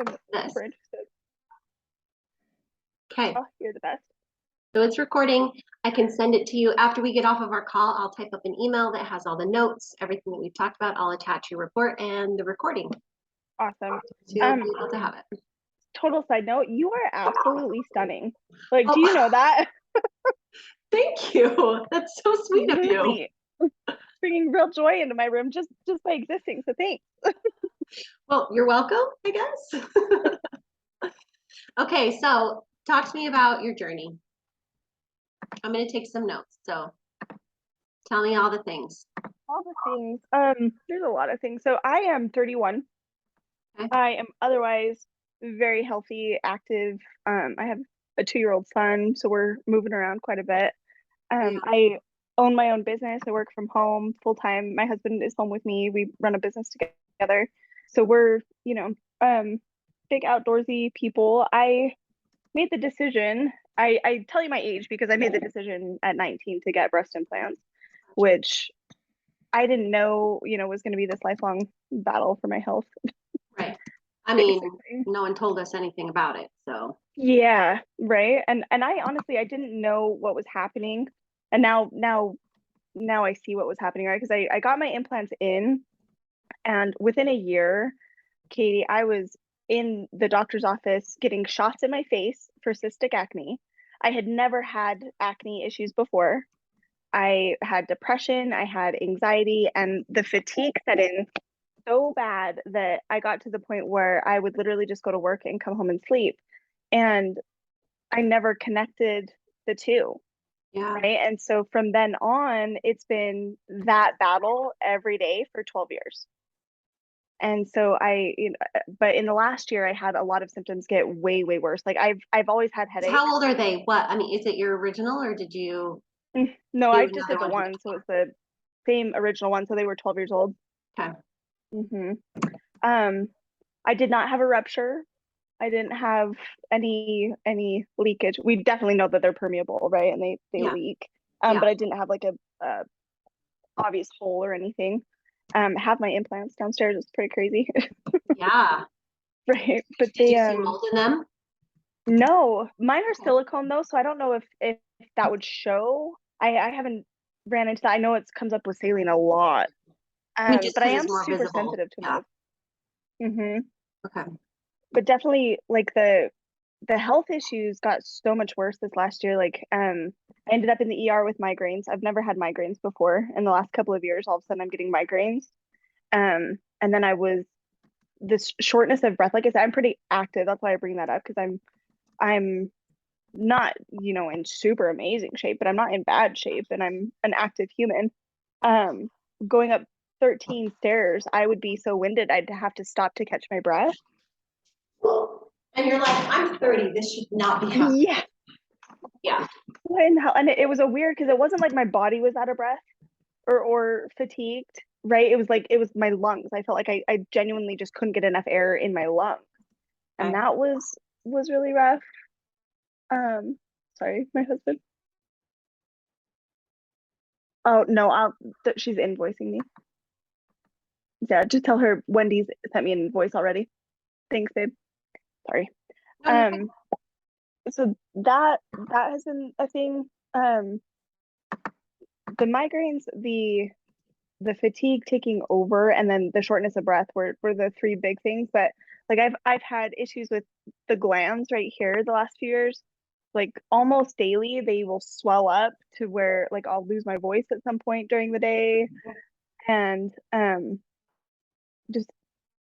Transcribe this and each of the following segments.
I'm This. super interested. Okay. Oh, you're the best. So it's recording. I can send it to you after we get off of our call. I'll type up an email that has all the notes, everything that we've talked about. I'll attach your report and the recording. Awesome. So you'll be able to have it. Total side note, you are absolutely stunning. Like, do you know that? Thank you. That's so sweet of you. Really bringing real joy into my room just by existing. So thanks. Well, you're welcome, I guess. Okay, so talk to me about your journey. I'm going to take some notes. So tell me all the things. All the things. There's a lot of things. So I am 31. Okay. I am otherwise very healthy, active. I have a 2-year-old son, so we're moving around quite a bit. I own my own business. I work from home full time. My husband is home with me. We run a business together. So we're, big outdoorsy people. I made the decision. I tell you my age because I made the decision at 19 to get breast implants, which I didn't know, was going to be this lifelong battle for my health. Right. I mean, basically. no one told us anything about it, so. Yeah, right. And I honestly, I didn't know what was happening. And now I see what was happening, right? Because I got my implants in, and within a year, Katie, I was in the doctor's office getting shots in my face for cystic acne. I had never had acne issues before. I had depression, I had anxiety, and the fatigue set in so bad that I got to the point where I would literally just go to work and come home and sleep. And I never connected the two. Yeah. Right. And so from then on, it's been that battle every day for 12 years. And so but in the last year, I had a lot of symptoms get way, way worse. Like I've always had headaches. How old are they? What? I mean, is it your original or did you? No, I just did the one. So it's the same original one. So they were 12 years old. Okay. I did not have a rupture. I didn't have any leakage. We definitely know that they're permeable, right? And they leak. But I didn't have like a obvious hole or anything. Have my implants downstairs. It's pretty crazy. Yeah. Right. But Did you see mold in them? No, mine are silicone though, so I don't know if that would show. I haven't ran into that. I know it comes up with saline a lot. But I am super sensitive to it. Okay. But definitely like the health issues got so much worse this last year. Like I ended up in the ER with migraines. I've never had migraines before. In the last couple of years, all of a sudden I'm getting migraines. And then I was this shortness of breath. Like I said, I'm pretty active. That's why I bring that up, because I'm not, in super amazing shape, but I'm not in bad shape, and I'm an active human. Going up 13 stairs, I would be so winded I'd have to stop to catch my breath. And you're like, I'm 30, this should not be happening. Yeah. And it was a weird, because it wasn't like my body was out of breath or fatigued, right? It was my lungs. I felt like I genuinely just couldn't get enough air in my lungs. And that was really rough. Sorry, my husband. Oh no, she's invoicing me. Yeah, just tell her Wendy's sent me an invoice already. Thanks, babe. Sorry. So that has been a thing. The migraines, the fatigue taking over, and then the shortness of breath were the three big things. But like I've had issues with the glands right here the last few years. Like almost daily, they will swell up to where like I'll lose my voice at some point during the day, and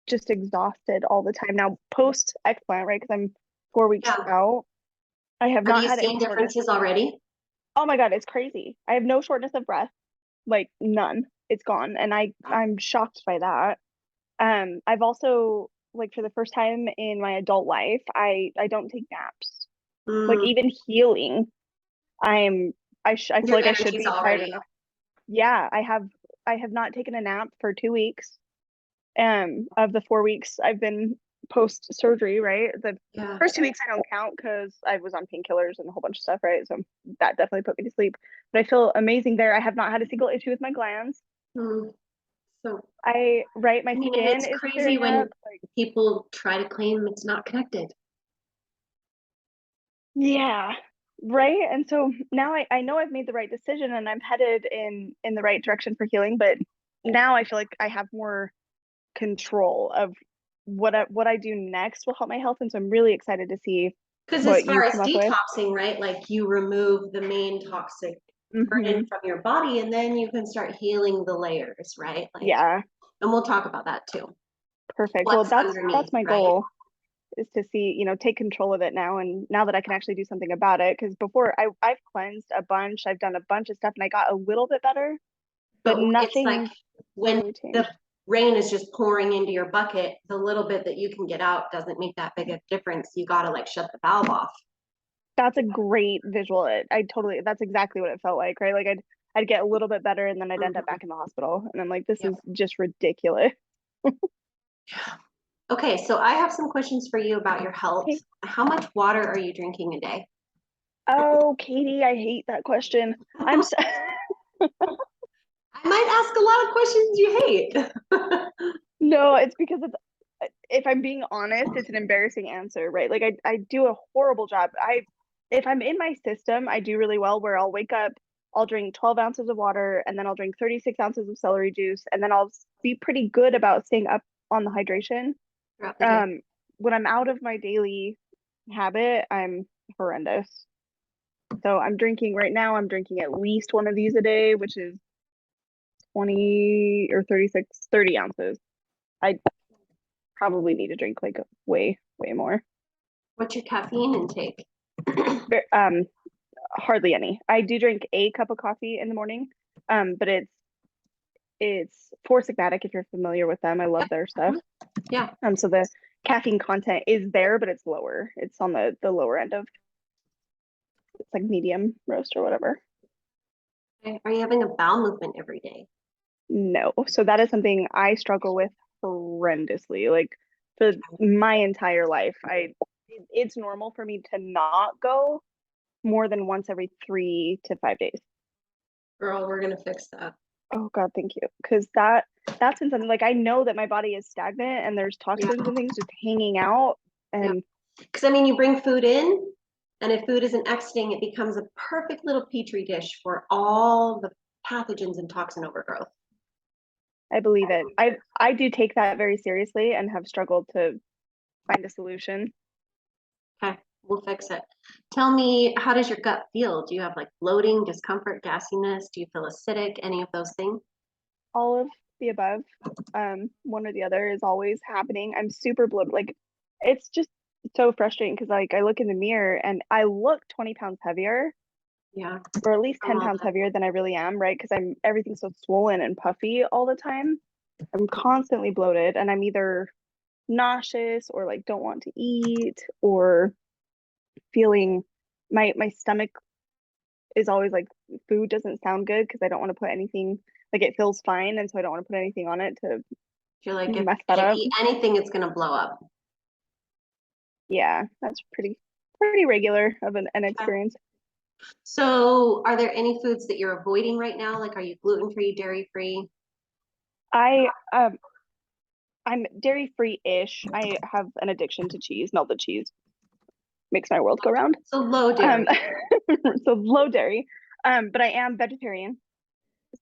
just exhausted all the time. Now post explant, right? Because I'm 4 weeks out. I have not had any differences already. Oh my God, it's crazy. I have no shortness of breath, like none. It's gone, and I'm shocked by that. I've also, like, for the first time in my adult life, I don't take naps. Like even healing, I feel like I should be tired enough. Yeah, I have not taken a nap for 2 weeks. Of the 4 weeks I've been post surgery, right? The first 2 weeks I don't count because I was on painkillers and a whole bunch of stuff, right? So that definitely put me to sleep. But I feel amazing there. I have not had a single issue with my glands. So, my I mean, and skin it's is crazy clearing when up. Like, people try to claim it's not connected. yeah, right. And so now I know I've made the right decision and I'm headed in the right direction for healing, but now I feel like I have more control of what I do next will help my health. And so I'm really excited to see Because as what far you as come up with. detoxing, right? Like you remove the main toxic burden Hmm. from your body and then you can start healing the layers, right? Like, Yeah, and we'll talk about that too. perfect. Well, What's underneath, that's my right? goal, is to see, take control of it now, and now that I can actually do something about it. Because before I've cleansed a bunch, I've done a bunch of stuff and I got a little bit better, but But it's like nothing when really the changed. rain is just pouring into your bucket, the little bit that you can get out doesn't make that big a difference. You got to like shut the valve off. That's a great visual. That's exactly what it felt like, right? Like I'd get a little bit better and then I'd end up Mhm. back in the hospital. And I'm like, this Yep. is just ridiculous. Okay, so I have some questions for you about your health. Okay. How much water are you drinking a day? Oh, Katie, I hate that question. I'm so I might ask a lot of questions you hate. No, it's because it's, if I'm being honest, it's an embarrassing answer, right? Like I do a horrible job. If I'm in my system, I do really well where I'll wake up, I'll drink 12 ounces of water, and then I'll drink 36 ounces of celery juice, and then I'll be pretty good about staying up on the hydration. Throughout the day. When I'm out of my daily habit, I'm horrendous. So I'm drinking at least one of these a day, which is 20 or 36, 30 ounces. I probably need to drink like way, way more. What's your caffeine intake? Hardly any. I do drink a cup of coffee in the morning, but it's Four Sigmatic if you're familiar with them. I love their stuff. Yeah. So the caffeine content is there, but it's lower. It's on the lower end of, it's like medium roast or whatever. Okay. Are you having a bowel movement every day? No. So that is something I struggle with horrendously. Like for my entire life, it's normal for me to not go more than once every 3 to 5 days. Girl, we're gonna fix that. Oh God, thank you. Because that's been something like I know that my body is stagnant and there's Yeah. toxins and things just hanging out. Yeah. And Because I mean, you bring food in, and if food isn't exiting, it becomes a perfect little petri dish for all the pathogens and toxin overgrowth. I believe it. I do take that very seriously and have struggled to find a solution. Okay, we'll fix it. Tell me, how does your gut feel? Do you have like bloating, discomfort, gassiness? Do you feel acidic? Any of those things? All of the above. One or the other is always happening. I'm super bloated. Like it's just so frustrating because like I look in the mirror and I look 20 pounds heavier, Yeah. or at least 10 pounds heavier than I really am, right? Because everything's so swollen and puffy all the time. I'm constantly bloated and I'm either nauseous or like don't want to eat or feeling my stomach is always like food doesn't sound good because I don't want to put anything, like it feels fine and so I don't want to put anything on it to Feel like if mess that I up. eat anything, it's gonna blow up. Yeah, that's pretty regular of an experience. So, are there any foods that you're avoiding right now? Like, are you gluten-free, dairy-free? I I'm dairy free-ish. I have an addiction to cheese. Melted cheese makes my world go round. So low Um, dairy. so low dairy. But I am vegetarian,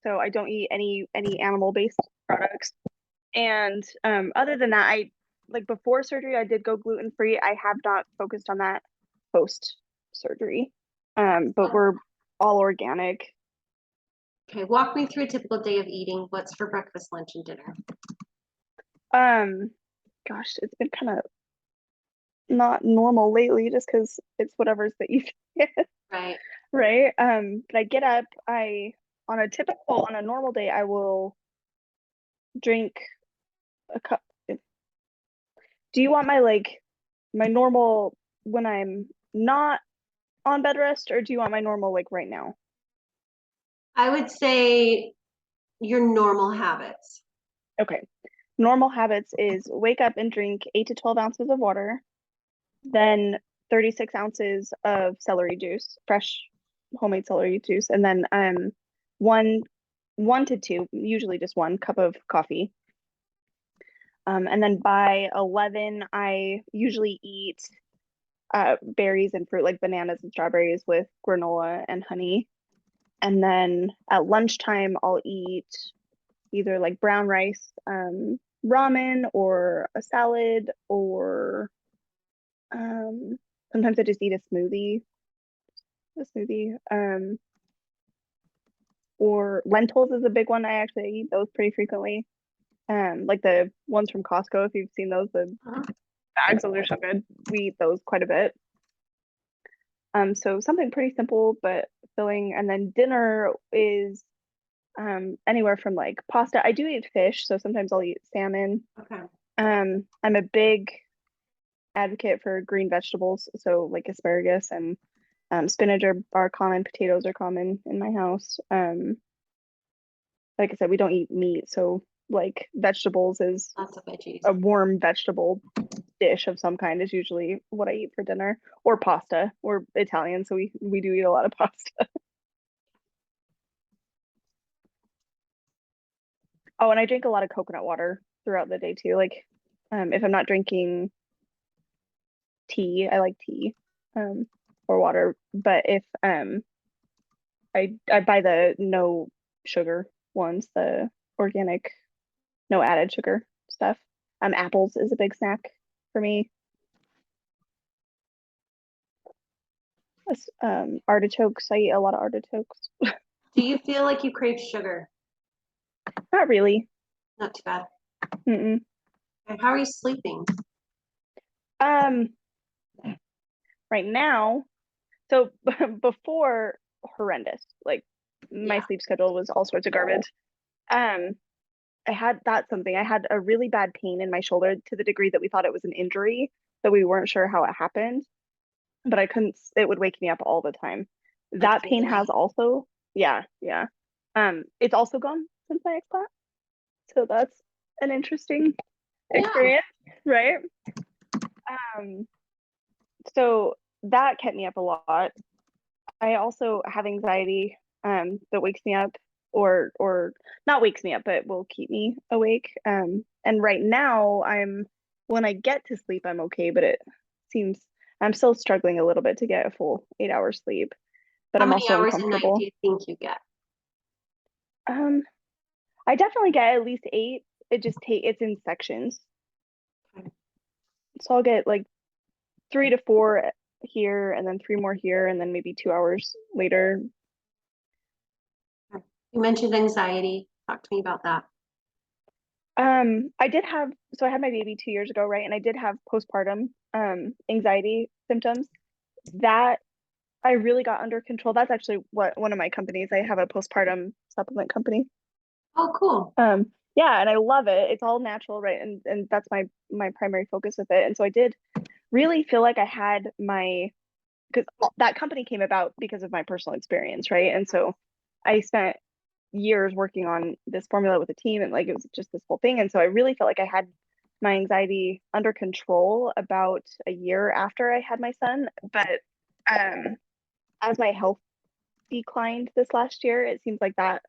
so I don't eat any animal-based products. And other than that, I like before surgery, I did go gluten-free. I have not focused on that post surgery. But we're all organic. Okay, walk me through a typical day of eating. What's for breakfast, lunch, and dinner? Gosh, it's been kind of not normal lately just because it's whatever's that you get, Right. right? But I get up, on a normal day, I will drink a cup. Do you want my normal when I'm not on bed rest, or do you want my normal like right now? I would say your normal habits. Okay. Normal habits is wake up and drink 8 to 12 ounces of water, then 36 ounces of celery juice, fresh homemade celery juice, and then one 1 to 2, usually just 1 cup of coffee. And then by 11, I usually eat berries and fruit like bananas and strawberries with granola and honey. And then at lunchtime, I'll eat either like brown rice, ramen, or a salad, or sometimes I just eat a smoothie. Or lentils is a big one. I actually eat those pretty frequently. Like the ones from Costco, if you've seen those, the bags, those are so good. We eat those quite a bit. So something pretty simple but filling. And then dinner is anywhere from like pasta. I do eat fish, so sometimes I'll eat salmon. Okay. I'm a big advocate for green vegetables, so like asparagus and spinach are common, potatoes are common in my house. Like I said, we don't eat meat, so like vegetables is Lots of veggies. a warm vegetable dish of some kind is usually what I eat for dinner, or pasta. We're Italian, so we do eat a lot of pasta. Oh, and I drink a lot of coconut water throughout the day too. Like, if I'm not drinking tea, I like tea, or water. But if I buy the no sugar ones, the organic, no added sugar stuff. Apples is a big snack for me. Artichokes, I eat a lot of artichokes. Do you feel like you crave sugar? Not really. Not too bad. Mm-mm. And how are you sleeping? Um, right now, so before, horrendous. Like my Yeah. sleep schedule was all sorts of garbage. Um, I had a really bad pain in my shoulder to the degree that we thought it was an injury, that we weren't sure how it happened, but it would wake me up all the time. Like That pain has also, yeah. It's also gone since my explant. So that's an interesting experience, right? So that kept me up a lot. I also have anxiety that wakes me up, or not wakes me up, but will keep me awake. And right now when I get to sleep, I'm okay, but it seems I'm still struggling a little bit to get a full 8 hours sleep, but How I'm many also hours a night uncomfortable. do you think you get? I definitely get at least 8. It's in sections. Okay. So I'll get like 3 to 4 here, and then 3 more here, and then maybe 2 hours later. You mentioned anxiety. Talk to me about that. I had my baby 2 years ago, right? And I did have postpartum anxiety symptoms that I really got under control. That's actually what one of my companies, I have a postpartum supplement company. Oh, cool. Yeah, and I love it. It's all natural, right? And that's my primary focus with it. And so I did really feel like I had because that company came about because of my personal experience, right? And so I spent years working on this formula with a team, and like it was just this whole thing. And so I really felt like I had my anxiety under control about a year after I had my son. But as my health declined this last year, it seems like that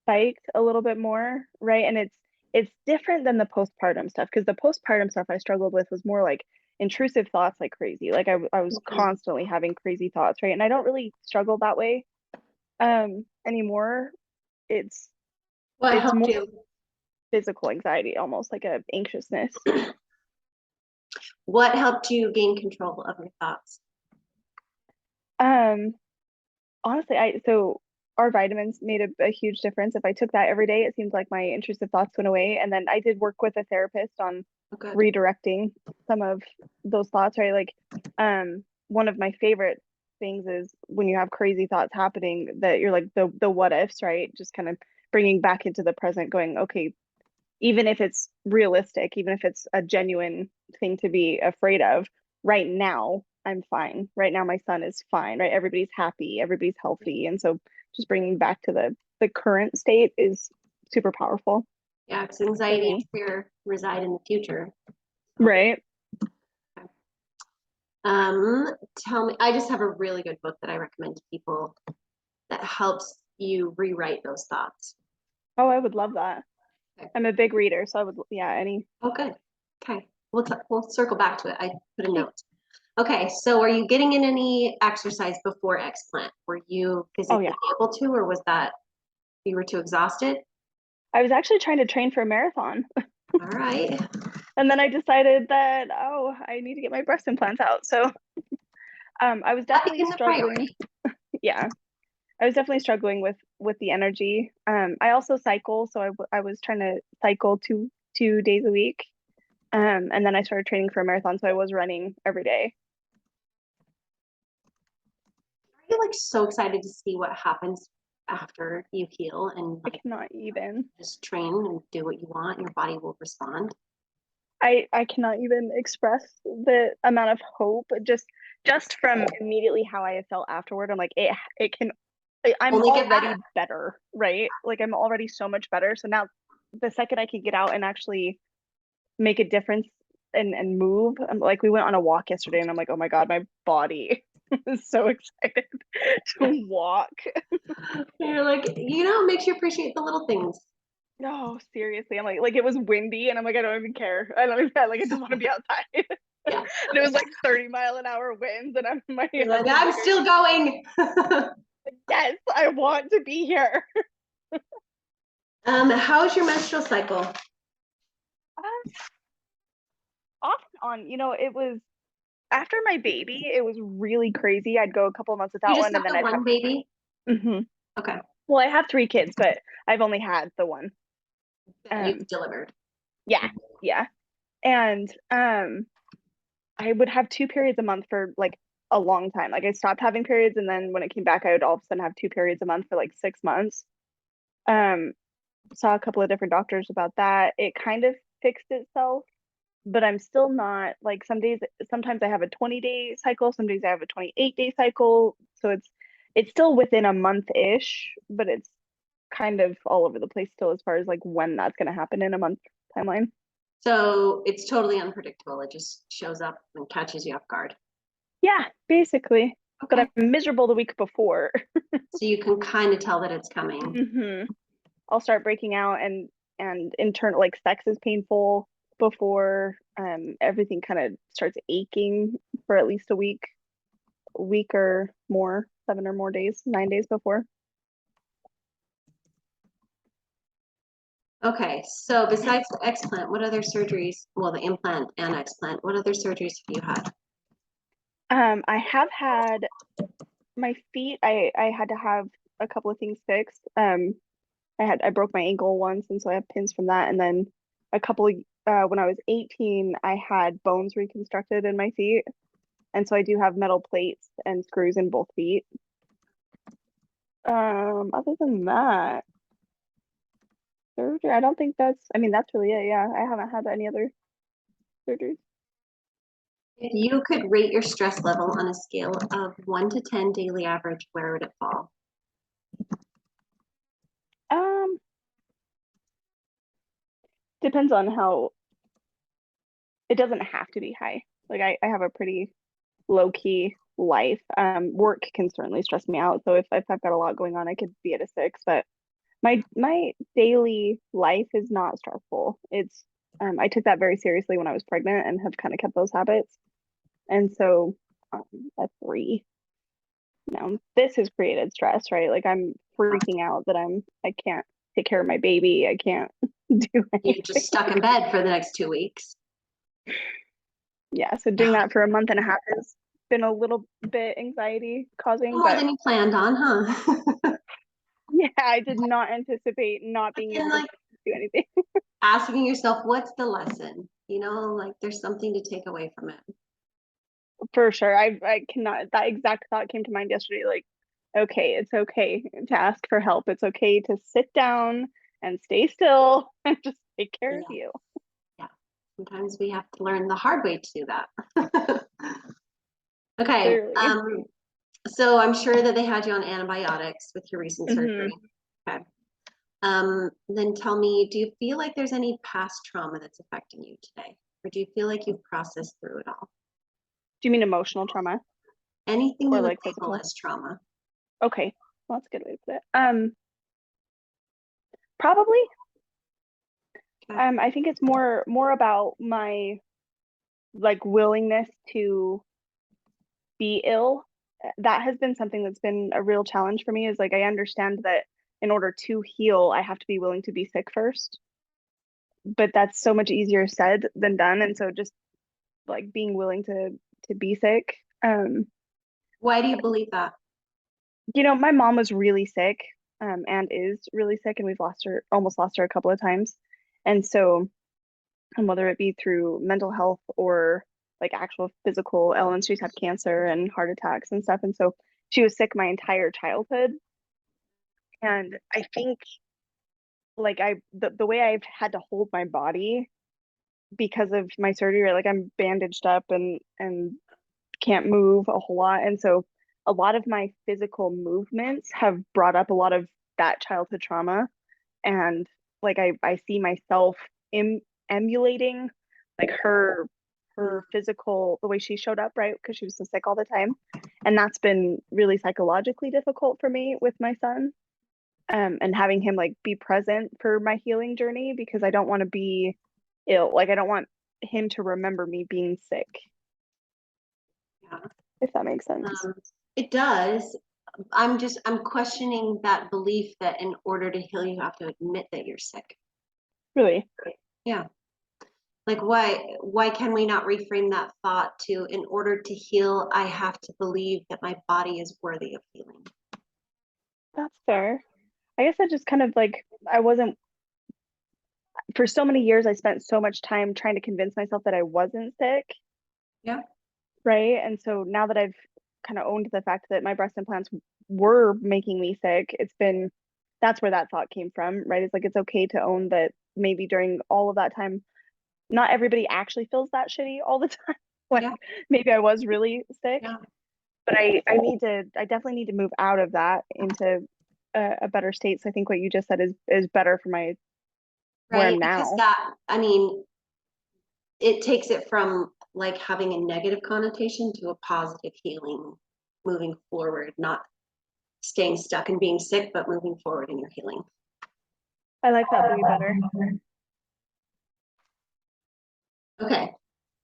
spiked a little bit more, right? And it's different than the postpartum stuff, because the postpartum stuff I struggled with was more like intrusive thoughts like crazy. Like I was constantly having crazy thoughts, right? And I don't really struggle that way anymore. It's What it's helped more you? physical anxiety, almost like a anxiousness. What helped you gain control of your thoughts? Honestly, so our vitamins made a huge difference. If I took that every day, it seems like my intrusive thoughts went away. And then I did work with a therapist on redirecting some of those thoughts, right? Like, one of my favorite things is when you have crazy thoughts happening, that you're like the what ifs, right? Just kind of bringing back into the present, going, okay, even if it's realistic, even if it's a genuine thing to be afraid of, right now I'm fine. Right now my son is fine, right? Everybody's happy, everybody's healthy. And so just bringing back to the current state is super powerful. Yeah, because anxiety and fear reside in the future. Right. Tell me, I just have a really good book that I recommend to people that helps you rewrite those thoughts. Oh, I would love that. Okay. I'm a big reader, so I would, yeah, any. Oh, good. Okay. We'll circle back to it. I put a note. Okay, so are you getting in any exercise before explant? Were you physically able to, or was that you were too exhausted? I was actually trying to train for a marathon. All right. And then I decided that, oh, I need to get my breast implants out. So I was definitely struggling. Yeah, I was definitely struggling with the energy. I also cycle, so I was trying to cycle two days a week. And then I started training for a marathon, so I was running every day. Are you like so excited to see what happens after you heal and I like cannot even. just train and do what you want? Your body will respond. I cannot even express the amount of hope just from immediately how I have felt afterward. I'm like, it can, I'm Only get already better, right? Like I'm already so much better. So now the second I can get out and actually make a difference and move, I'm like, we went on a walk yesterday and I'm like, oh my God, my body is so excited to walk. You're like, you know, it makes you appreciate the little things. No, seriously. I'm like it was windy and I'm like, I don't even care. I don't even like I just want to be outside. Yeah. And it was like 30-mile-an-hour winds and I'm like, I'm still going. yes, I want to be here. How's your menstrual cycle? Off and on, it was after my baby, it was really crazy. I'd go a couple of months without one and then I'd have baby. hmm Okay. Well, I have 3 kids, but I've only had the one. You've delivered. Yeah. And I would have 2 periods a month for like a long time. Like I stopped having periods and then when it came back, I would all of a sudden have 2 periods a month for like 6 months. Saw a couple of different doctors about that. It kind of fixed itself, but I'm still not like sometimes I have a 20-day cycle, some days I have a 28-day cycle. So it's still within a month-ish, but it's kind of all over the place still as far as like when that's going to happen in a month timeline. So it's totally unpredictable. It just shows up and catches you off guard. Yeah, basically. Okay. But I'm miserable the week before. So you can kind of tell that it's coming. Mm-hmm. I'll start breaking out and internal like sex is painful before everything kind of starts aching for at least a week or more, 7 or more days, 9 days before. Okay, so besides the explant, what other surgeries, well, the implant and explant, what other surgeries have you had? I have had my feet, I had to have a couple of things fixed. I broke my ankle once, and so I have pins from that. And then a couple of when I was 18, I had bones reconstructed in my feet, and so I do have metal plates and screws in both feet. Other than that, surgery, I don't think I mean, that's really it. Yeah, I haven't had any other surgeries. If you could rate your stress level on a scale of 1 to 10 daily average, where would it fall? Depends on how, it doesn't have to be high. Like I have a pretty low key life. Work can certainly stress me out. So if I've got a lot going on, I could be at a 6, but my daily life is not stressful. It's I took that very seriously when I was pregnant and have kind of kept those habits. And so a 3. Now this has created stress, right? Like I'm freaking out that I can't take care of my baby. I can't do anything. You're just stuck in bed for the next 2 weeks. Yeah, so doing that for a month and a half has been a little bit anxiety causing. More than you planned on, huh? Yeah, I did not anticipate not being able to do anything. Asking yourself, what's the lesson? You know, like there's something to take away from it. For sure. I cannot, that exact thought came to mind yesterday. Like, okay, it's okay to ask for help. It's okay to sit down and stay still and just take care of you. Yeah. Sometimes we have to learn the hard way to do that. Okay. So I'm sure that they had you on antibiotics with your recent surgery. Okay. Then tell me, do you feel like there's any past trauma that's affecting you today? Or do you feel like you've processed through it all? Do you mean emotional trauma? Anything or you like would label physical as trauma. Okay. Well, that's a good way to put it. Probably. Okay. I think it's more about my like willingness to be ill. That has been something that's been a real challenge for me, is like I understand that in order to heal, I have to be willing to be sick first. But that's so much easier said than done. And so just like being willing to be sick. Why do you believe that? My mom was really sick, and is really sick, and we've almost lost her a couple of times. And so, and whether it be through mental health or like actual physical ailments, she's had cancer and heart attacks and stuff. And so she was sick my entire childhood. And I think like the way I've had to hold my body because of my surgery, right? Like I'm bandaged up and can't move a whole lot. And so a lot of my physical movements have brought up a lot of that childhood trauma. And like I see myself emulating like her physical, the way she showed up, right? Because she was so sick all the time. And that's been really psychologically difficult for me with my son. And having him like be present for my healing journey, because I don't want to be ill. Like I don't want him to remember me being sick, Yeah. if that makes sense. It does. I'm questioning that belief that in order to heal, you have to admit that you're sick. Really? Yeah. Like why can we not reframe that thought to, in order to heal, I have to believe that my body is worthy of healing? That's fair. I guess I just kind of like, I wasn't, for so many years, I spent so much time trying to convince myself that I wasn't sick. Yeah. Right. And so now that I've kind of owned the fact that my breast implants were making me sick, that's where that thought came from, right? It's like, it's okay to own that maybe during all of that time, not everybody actually feels that shitty all the time. Like Yeah. maybe I was really sick, Yeah. but I definitely need to move out of that into a better state. So I think what you just said is better for my where Right. I'm Because now. I mean, it takes it from like having a negative connotation to a positive healing, moving forward, not staying stuck and being sick, but moving forward in your healing. I like that way better. Okay.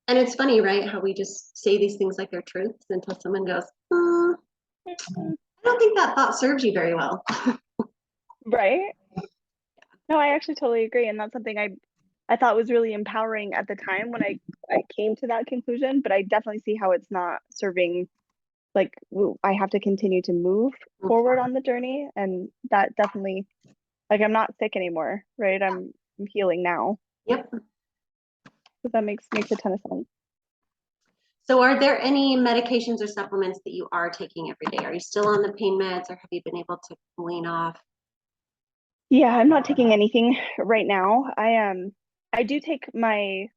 And it's funny, right? How we just say these things like they're truths until someone goes, Mhm. I don't think that thought serves you very well. Right? No, I actually totally agree. And that's something I thought was really empowering at the time when I came to that conclusion, but I definitely see how it's not serving, like I have to continue to move forward on the journey. And that definitely, like I'm not sick anymore, right? I'm healing now. Yep. So that makes a ton of sense. So are there any medications or supplements that you are taking every day? Are you still on the pain meds, or have you been able to wean off? Yeah, I'm not taking anything right now. I do take my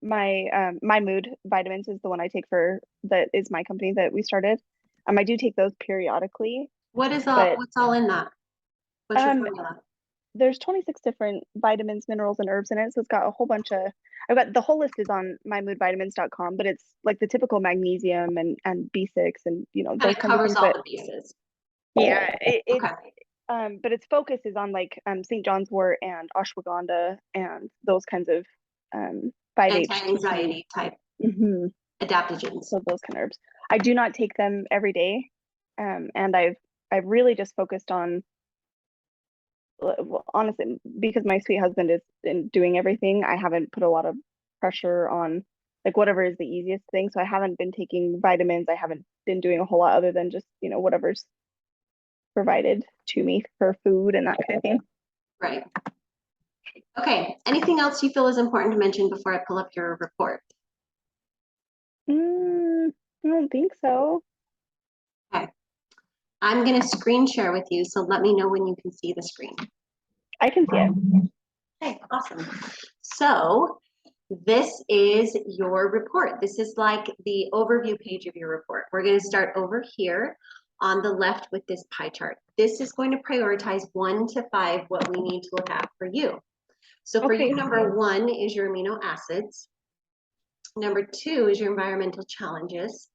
mood vitamins is the one I take for that is my company that we started. I do take those periodically, but What's all in that? What's your um formula? there's 26 different vitamins, minerals, and herbs in it. So it's got a whole bunch of I've got the whole list is on mymoodvitamins.com, but it's like the typical magnesium and B6 and Kind those of kinds of covers things. all But the bases. yeah, Okay. but its focus is on like St. John's wort and ashwagandha and those kinds of 5-HTP. Anti-anxiety type hmm adaptogens. So those kind of herbs. I do not take them every day, and I've really just focused on, well, honestly, because my sweet husband is doing everything. I haven't put a lot of pressure on like whatever is the easiest thing. So I haven't been taking vitamins. I haven't been doing a whole lot other than just whatever's provided to me for food and that kind of thing. Right. Okay. Anything else you feel is important to mention before I pull up your report? I don't think so. Okay. I'm going to screen share with you, so let me know when you can see the screen. I can see it. Okay, awesome. So this is your report. This is like the overview page of your report. We're going to start over here on the left with this pie chart. This is going to prioritize 1 to 5 what we need to look at for you. So for you, Okay. number 1 is your amino acids. Number 2 is your environmental challenges.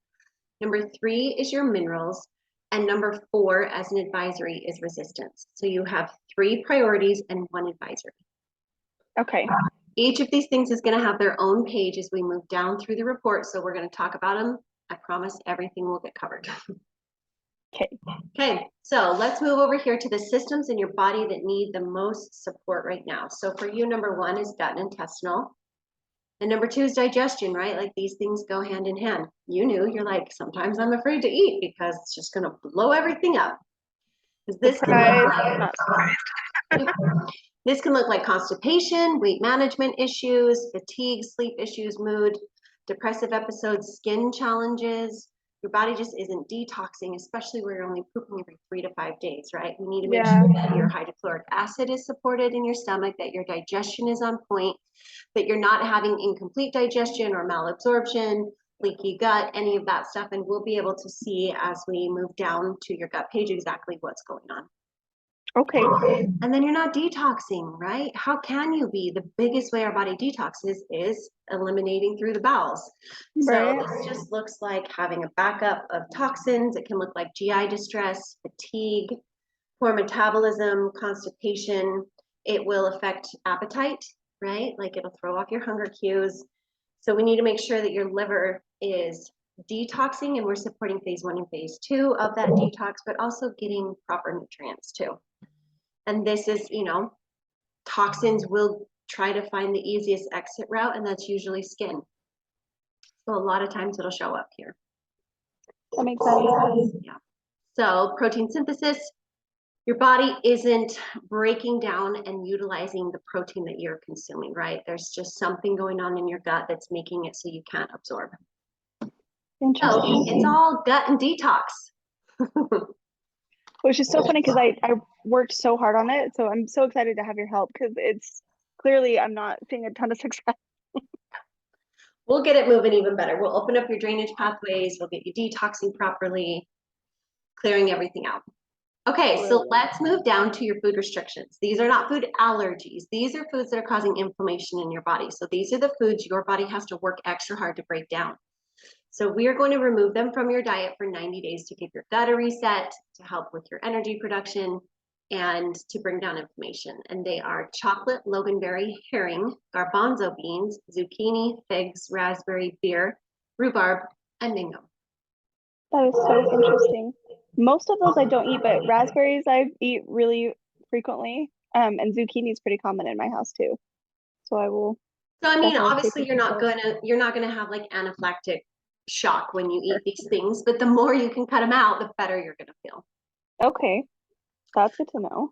Number 3 is your minerals. And number 4 as an advisory is resistance. So you have 3 priorities and 1 advisory. Okay. Each of these things is going to have their own page as we move down through the report. So we're going to talk about them. I promise everything will get covered. Okay. Okay, so let's move over here to the systems in your body that need the most support right now. So for you, number 1 is gut and intestinal. And number 2 is digestion, right? Like these things go hand in hand. You knew, you're like, sometimes I'm afraid to eat because it's just going to blow everything up. This Surprise. This can look like constipation, weight management issues, fatigue, sleep issues, mood, depressive episodes, skin challenges. Your body just isn't detoxing, especially where you're only pooping every 3 to 5 days, right? We need to make sure that your hydrochloric acid is supported in your stomach, that your digestion is on point, that you're not having incomplete digestion or malabsorption, leaky gut, any of that stuff. And we'll be able to see as we move down to your gut page exactly what's going on. Okay. And then you're not detoxing, right? How can you be? The biggest way our body detoxes is eliminating through the bowels. Right. So this just looks like having a backup of toxins. It can look like GI distress, fatigue, poor metabolism, constipation. It will affect appetite, right? Like it'll throw off your hunger cues. So we need to make sure that your liver is detoxing, and we're supporting phase 1 and phase 2 of that detox, but also getting proper nutrients too. And this is, you know, toxins will try to find the easiest exit route, and that's usually skin. So a lot of times it'll show up here. That makes sense. Yeah. So protein synthesis, your body isn't breaking down and utilizing the protein that you're consuming, right? There's just something going on in your gut that's making it so you can't absorb. So it's all gut and detox. Which is so funny because I worked so hard on it. So I'm so excited to have your help because it's clearly I'm not seeing a ton of success. We'll get it moving even better. We'll open up your drainage pathways. We'll get you detoxing properly, clearing everything out. Okay, so let's move down to your food restrictions. These are not food allergies. These are foods that are causing inflammation in your body. So these are the foods your body has to work extra hard to break down. So we are going to remove them from your diet for 90 days to give your gut a reset, to help with your energy production, and to bring down inflammation. And they are chocolate, loganberry, herring, garbanzo beans, zucchini, figs, raspberry, beer, rhubarb, and mango. That is so interesting. Most of those I don't eat, but raspberries I eat really frequently. And zucchini is pretty common in my house too. So I will. So I mean, obviously you're not gonna have like anaphylactic shock when you eat these things, but the more you can cut them out, the better you're gonna feel. Okay, that's good to know.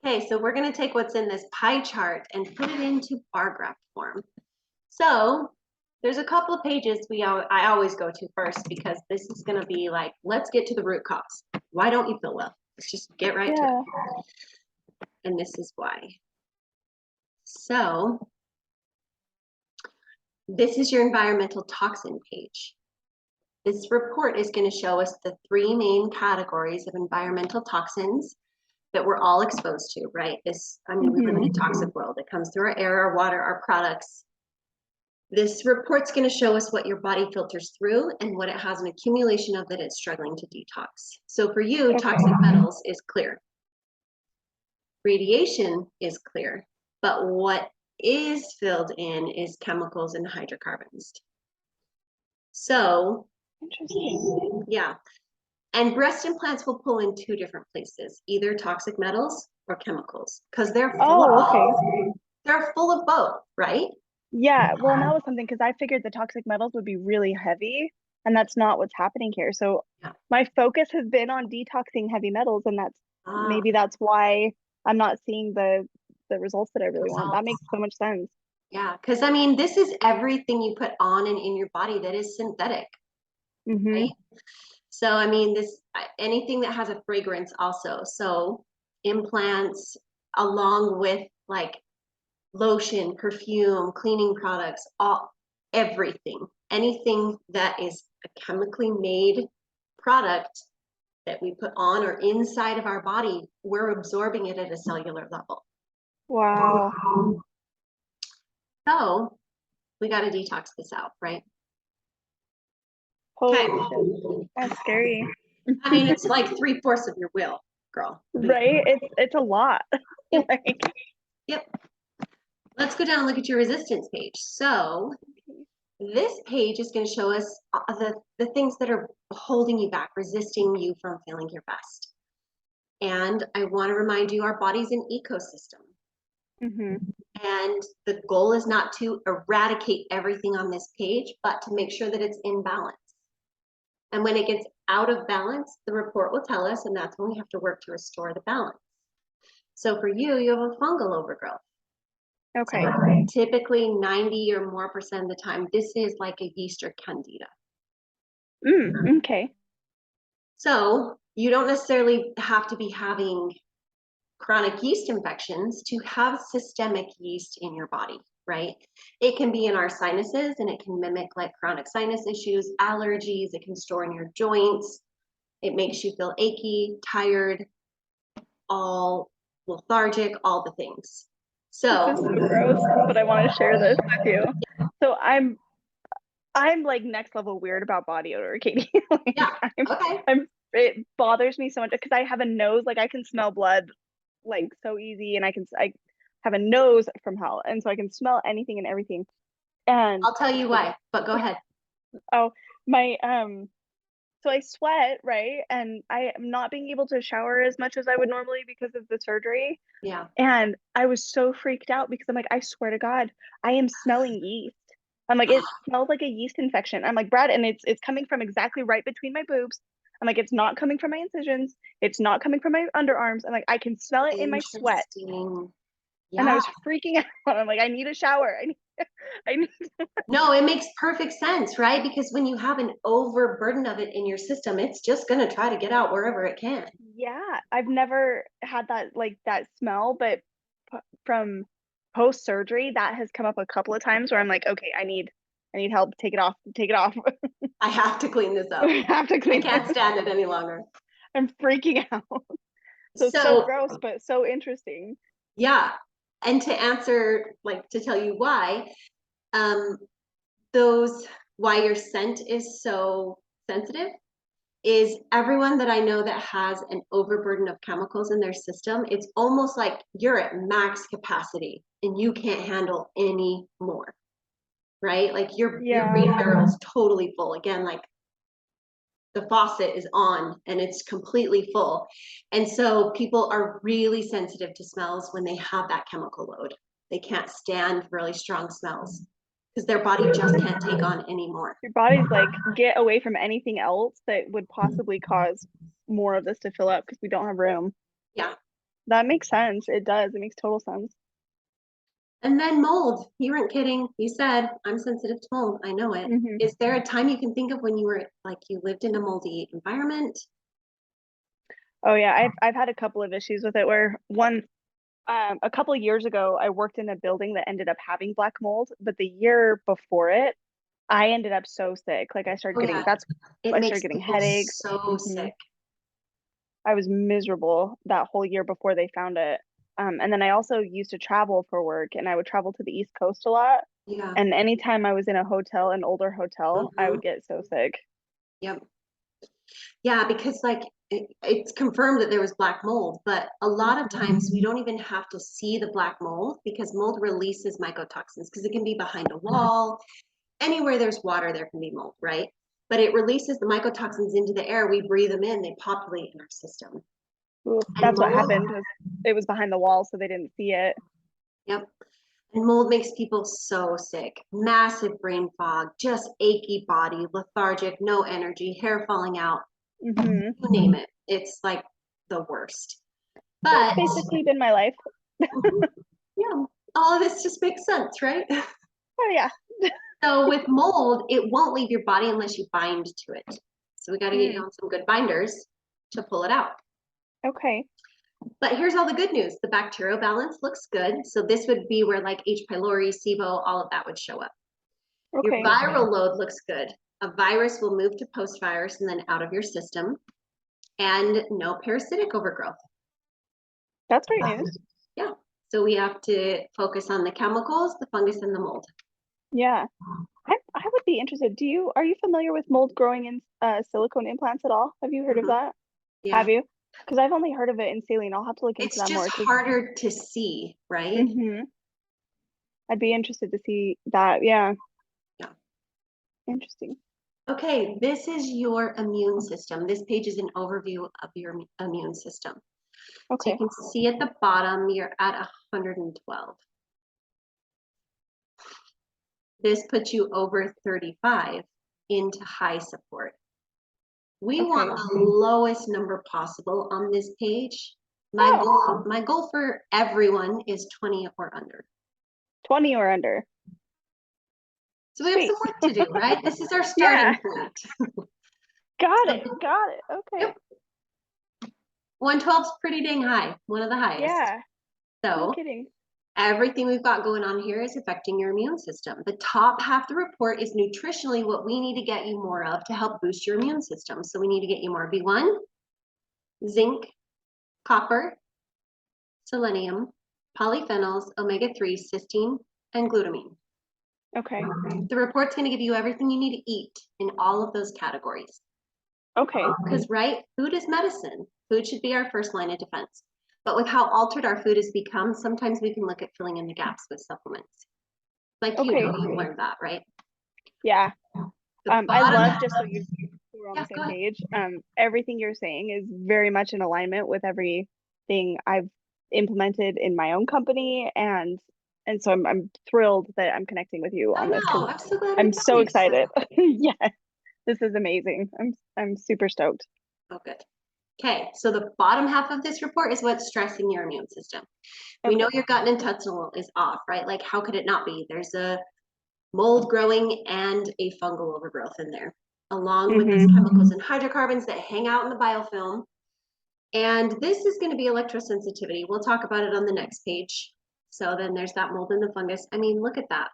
Okay, so we're gonna take what's in this pie chart and put it into bar graph form. So there's a couple of pages I always go to first, because this is gonna be like, let's get to the root cause. Why don't you feel well? Let's just get right to it. And this is why. So this is your environmental toxin page. This report is going to show us the 3 main categories of environmental toxins that we're all exposed to, right? We live in a toxic world. It comes through our air, our water, our products. This report's going to show us what your body filters through and what it has an accumulation of that it's struggling to detox. So for you, toxic metals is clear. Radiation is clear, but what is filled in is chemicals and hydrocarbons. So, interesting. Yeah. And breast implants will pull in 2 different places, either toxic metals or chemicals, because they're full of both, right? Yeah, well, and that was something because I figured the toxic metals would be really heavy, and that's not what's happening here. So my focus has been on detoxing heavy metals, and maybe that's why I'm not seeing the results that I really want. That makes so much sense. Yeah, because I mean, this is everything you put on and in your body that is synthetic, right? So I mean, anything that has a fragrance also. So implants, along with like lotion, perfume, cleaning products, everything, anything that is a chemically made product that we put on or inside of our body, we're absorbing it at a cellular level. Wow. So we got to detox this out, right? Holy shit. That's scary. I mean, it's like 3/4 of your will, girl. Right? It's a lot. Like, Yep. Let's go down and look at your resistance page. So this page is going to show us the things that are holding you back, resisting you from feeling your best. And I want to remind you, our body's an ecosystem. And the goal is not to eradicate everything on this page, but to make sure that it's in balance. And when it gets out of balance, the report will tell us, and that's when we have to work to restore the balance. So for you, you have a fungal overgrowth. okay. So typically 90 or more % of the time, this is like a yeast or candida. Okay. So you don't necessarily have to be having chronic yeast infections to have systemic yeast in your body, right? It can be in our sinuses and it can mimic like chronic sinus issues, allergies, it can store in your joints. It makes you feel achy, tired, all lethargic, all the things. So This is so gross, but I want to share this with you. So I'm like next level weird about body odor, Katie. Like, yeah, okay. It bothers me so much because I have a nose, like I can smell blood like so easy, and I have a nose from hell, and so I can smell anything and everything. And I'll tell you why, but go ahead. oh, my so I sweat, right? And I am not being able to shower as much as I would normally because of the surgery. Yeah. And I was so freaked out because I'm like, I swear to God, I am smelling yeast. I'm like, it smells like a yeast infection. I'm like, Brad, and it's coming from exactly right between my boobs. I'm like, it's not coming from my incisions. It's not coming from my underarms. I'm like, I can smell it in my sweat. Interesting. And I Yeah. was freaking out. I'm like, I need a shower. I need No, it makes perfect sense, right? Because when you have an overburden of it in your system, it's just going to try to get out wherever it can. Yeah, I've never had that like that smell, but from post surgery, that has come up a couple of times where I'm like, okay, I need help. Take it off. Take it off. I have to clean this up. I have to I clean can't it. stand it any longer. I'm freaking out. So So, gross, but so interesting. yeah. And to answer, like to tell you why, um, why your scent is so sensitive is everyone that I know that has an overburden of chemicals in their system, it's almost like you're at max capacity and you can't handle any more, right? Like your brain barrel's totally full. Again, like the faucet is on and it's completely full. And so people are really sensitive to smells when they have that chemical load. They can't stand really strong smells because their body just can't take on anymore. Your body's like, get away from anything else that would possibly cause more of this to fill up because we don't have room. Yeah. That makes sense. It does. It makes total sense. And then mold. You weren't kidding. You said, I'm sensitive to mold. I know it. Is there a time you can think of when you were like you lived in a moldy environment? Oh yeah, I've had a couple of issues with it where a couple of years ago I worked in a building that ended up having black mold, but the year before it, I ended up so sick. Like I started Oh, getting yeah. It I makes started getting people headaches. so sick. I was miserable that whole year before they found it. And then I also used to travel for work, and I would travel to the East Coast a lot. Yeah. And anytime I was in a hotel, an older hotel, I would get so sick. Yep. Yeah, because like it's confirmed that there was black mold, but a lot of times we don't even have to see the black mold because mold releases mycotoxins because it can be behind a wall. Anywhere there's water, there can be mold, right? But it releases the mycotoxins into the air. We breathe them in, they populate in our system. That's what happened. It was behind the wall, so they didn't see it. Yep. And mold makes people so sick. Massive brain fog, just achy body, lethargic, no energy, hair falling out. You name it. It's like the worst. But that's basically been my life. yeah, all of this just makes sense, right? Oh yeah. So with mold, it won't leave your body unless you bind to it. So we got to get you on some good binders to pull it out. Okay. But here's all the good news. The bacterial balance looks good. So this would be where like H. pylori, SIBO, all of that would show up. Your viral load looks good. A virus will move to post-virus and then out of your system. And no parasitic overgrowth. That's great news. Yeah. So we have to focus on the chemicals, the fungus, and the mold. Yeah. I would be be interested. Are you familiar with mold growing in silicone implants at all? Have you heard of that? Yeah. Have you? Because I've only heard of it in saline. I'll have to look into It's that more. just harder to see, right? I'd be interested to see that. Yeah. Yeah. Interesting. Okay, this is your immune system. This page is an overview of your immune system. So Okay. you can see at the bottom, you're at 112. This puts you over 35 into high support. We want the lowest number possible on this page. My goal for everyone is 20 or under. 20 or under. So we have some work to do, right? This is our starting point. Got it. Okay. Yep. 112 is pretty dang high, one of the highest. Yeah. So no kidding. Everything we've got going on here is affecting your immune system. The top half of the report is nutritionally what we need to get you more of to help boost your immune system. So we need to get you more B1, zinc, copper, selenium, polyphenols, omega-3, cysteine, and glutamine. Okay. The report's going to give you everything you need to eat in all of those categories. Okay. Because, right, food is medicine. Food should be our first line of defense. But with how altered our food has become, sometimes we can look at filling in the gaps with supplements. Like you learned that, right? Yeah. I love, just so we're on the same page, everything you're saying is very much in alignment with everything I've implemented in my own company, and so I'm thrilled that I'm connecting with you on this. I'm so glad. I'm so excited. Yeah, this is amazing. I'm super stoked. Oh, good. Okay, so the bottom half of this report is what's stressing your immune system. We know your gut and intestinal is off, right? Like, how could it not be? There's a mold growing and a fungal overgrowth in there, along with those chemicals and hydrocarbons that hang out in the biofilm. And this is going to be electrosensitivity. We'll talk about it on the next page. So then there's that mold and the fungus. I mean, look at that.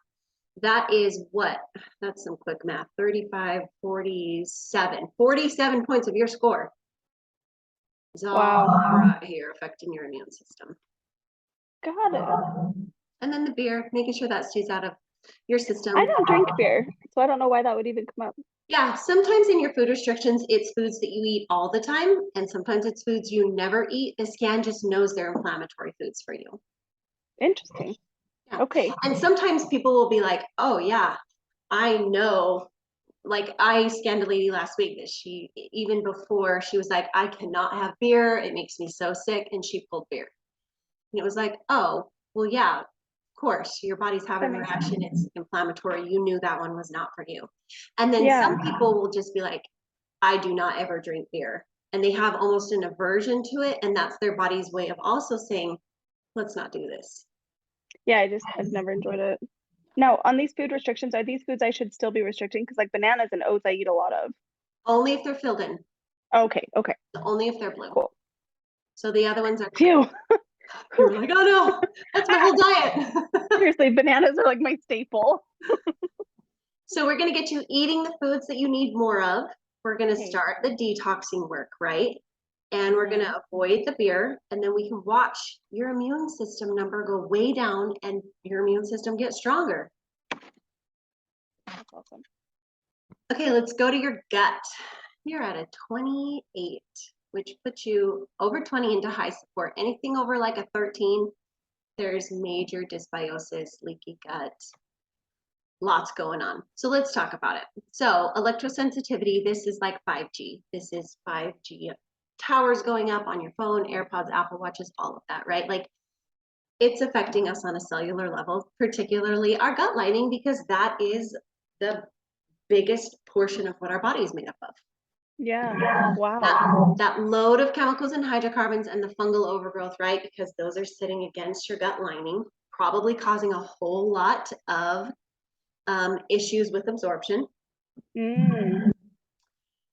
That is what? That's some quick math. 35, 47. 47 points of your score. It's all right here affecting your immune system. Got it. And then the beer, making sure that stays out of your system. I don't drink beer, so I don't know why that would even come up. Yeah, sometimes in your food restrictions, it's foods that you eat all the time, and sometimes it's foods you never eat. The scan just knows they're inflammatory foods for you. Interesting. Yeah. Okay. And sometimes people will be like, oh yeah, I know. Like, I scanned a lady last week that she, even before, she was like, I cannot have beer. It makes me so sick. And she pulled beer. And it was like, oh, well, yeah, of course, your body's having a reaction. It's inflammatory. You knew that one was not for you. And then some people will just be like, I do not ever drink beer. And they have almost an aversion to it. And that's their body's way of also saying, let's not do this. Yeah, I've never enjoyed it. Now, on these food restrictions, are these foods I should still be restricting? Because like bananas and oats, I eat a lot of. Only if they're filled in. Okay. Only if they're blue. Cool. So the other ones are. Phew. You're like, oh no, that's my whole diet. Seriously, bananas are like my staple. So we're going to get you eating the foods that you need more of. We're going to start the detoxing work, right? And we're going to avoid the beer, and then we can watch your immune system number go way down and your immune system get stronger. That's awesome. Okay, let's go to your gut. You're at a 28, which puts you over 20 into high support. Anything over like a 13, there's major dysbiosis, leaky gut, lots going on. So let's talk about it. So electrosensitivity, this is like 5G. This is 5G towers going up on your phone, AirPods, Apple Watches, all of that, right? Like, it's affecting us on a cellular level, particularly our gut lining, because that is the biggest portion of what our body is made up of. Yeah. Wow. That load of chemicals and hydrocarbons and the fungal overgrowth, right? Because those are sitting against your gut lining, probably causing a whole lot of issues with absorption.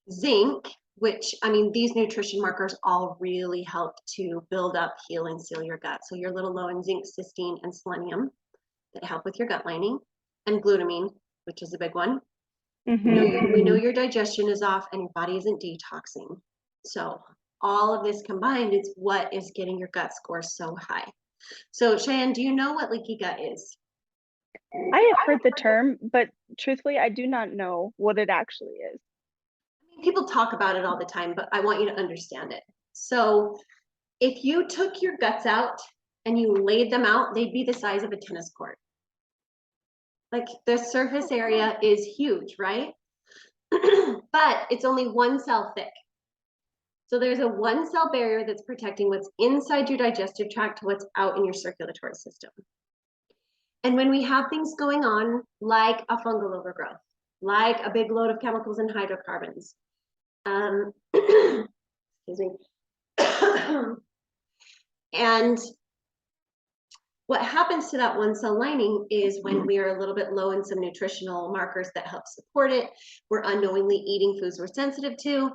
Zinc, which, I mean, these nutrition markers all really help to build up, heal, and seal your gut. So you're a little low in zinc, cysteine, and selenium that help with your gut lining, and glutamine, which is a big one. We know your digestion is off and your body isn't detoxing. So all of this combined is what is getting your gut score so high. So Cheyenne, do you know what leaky gut is? I have heard the term, but truthfully, I do not know what it actually is. People talk about it all the time, but I want you to understand it. So if you took your guts out and you laid them out, they'd be the size of a tennis court. Like the surface area is huge, right? But it's only one cell thick. So there's a one cell barrier that's protecting what's inside your digestive tract to what's out in your circulatory system. And when we have things going on like a fungal overgrowth, like a big load of chemicals and hydrocarbons, excuse me, and what happens to that one cell lining is when we are a little bit low in some nutritional markers that help support it, we're unknowingly eating foods we're sensitive to.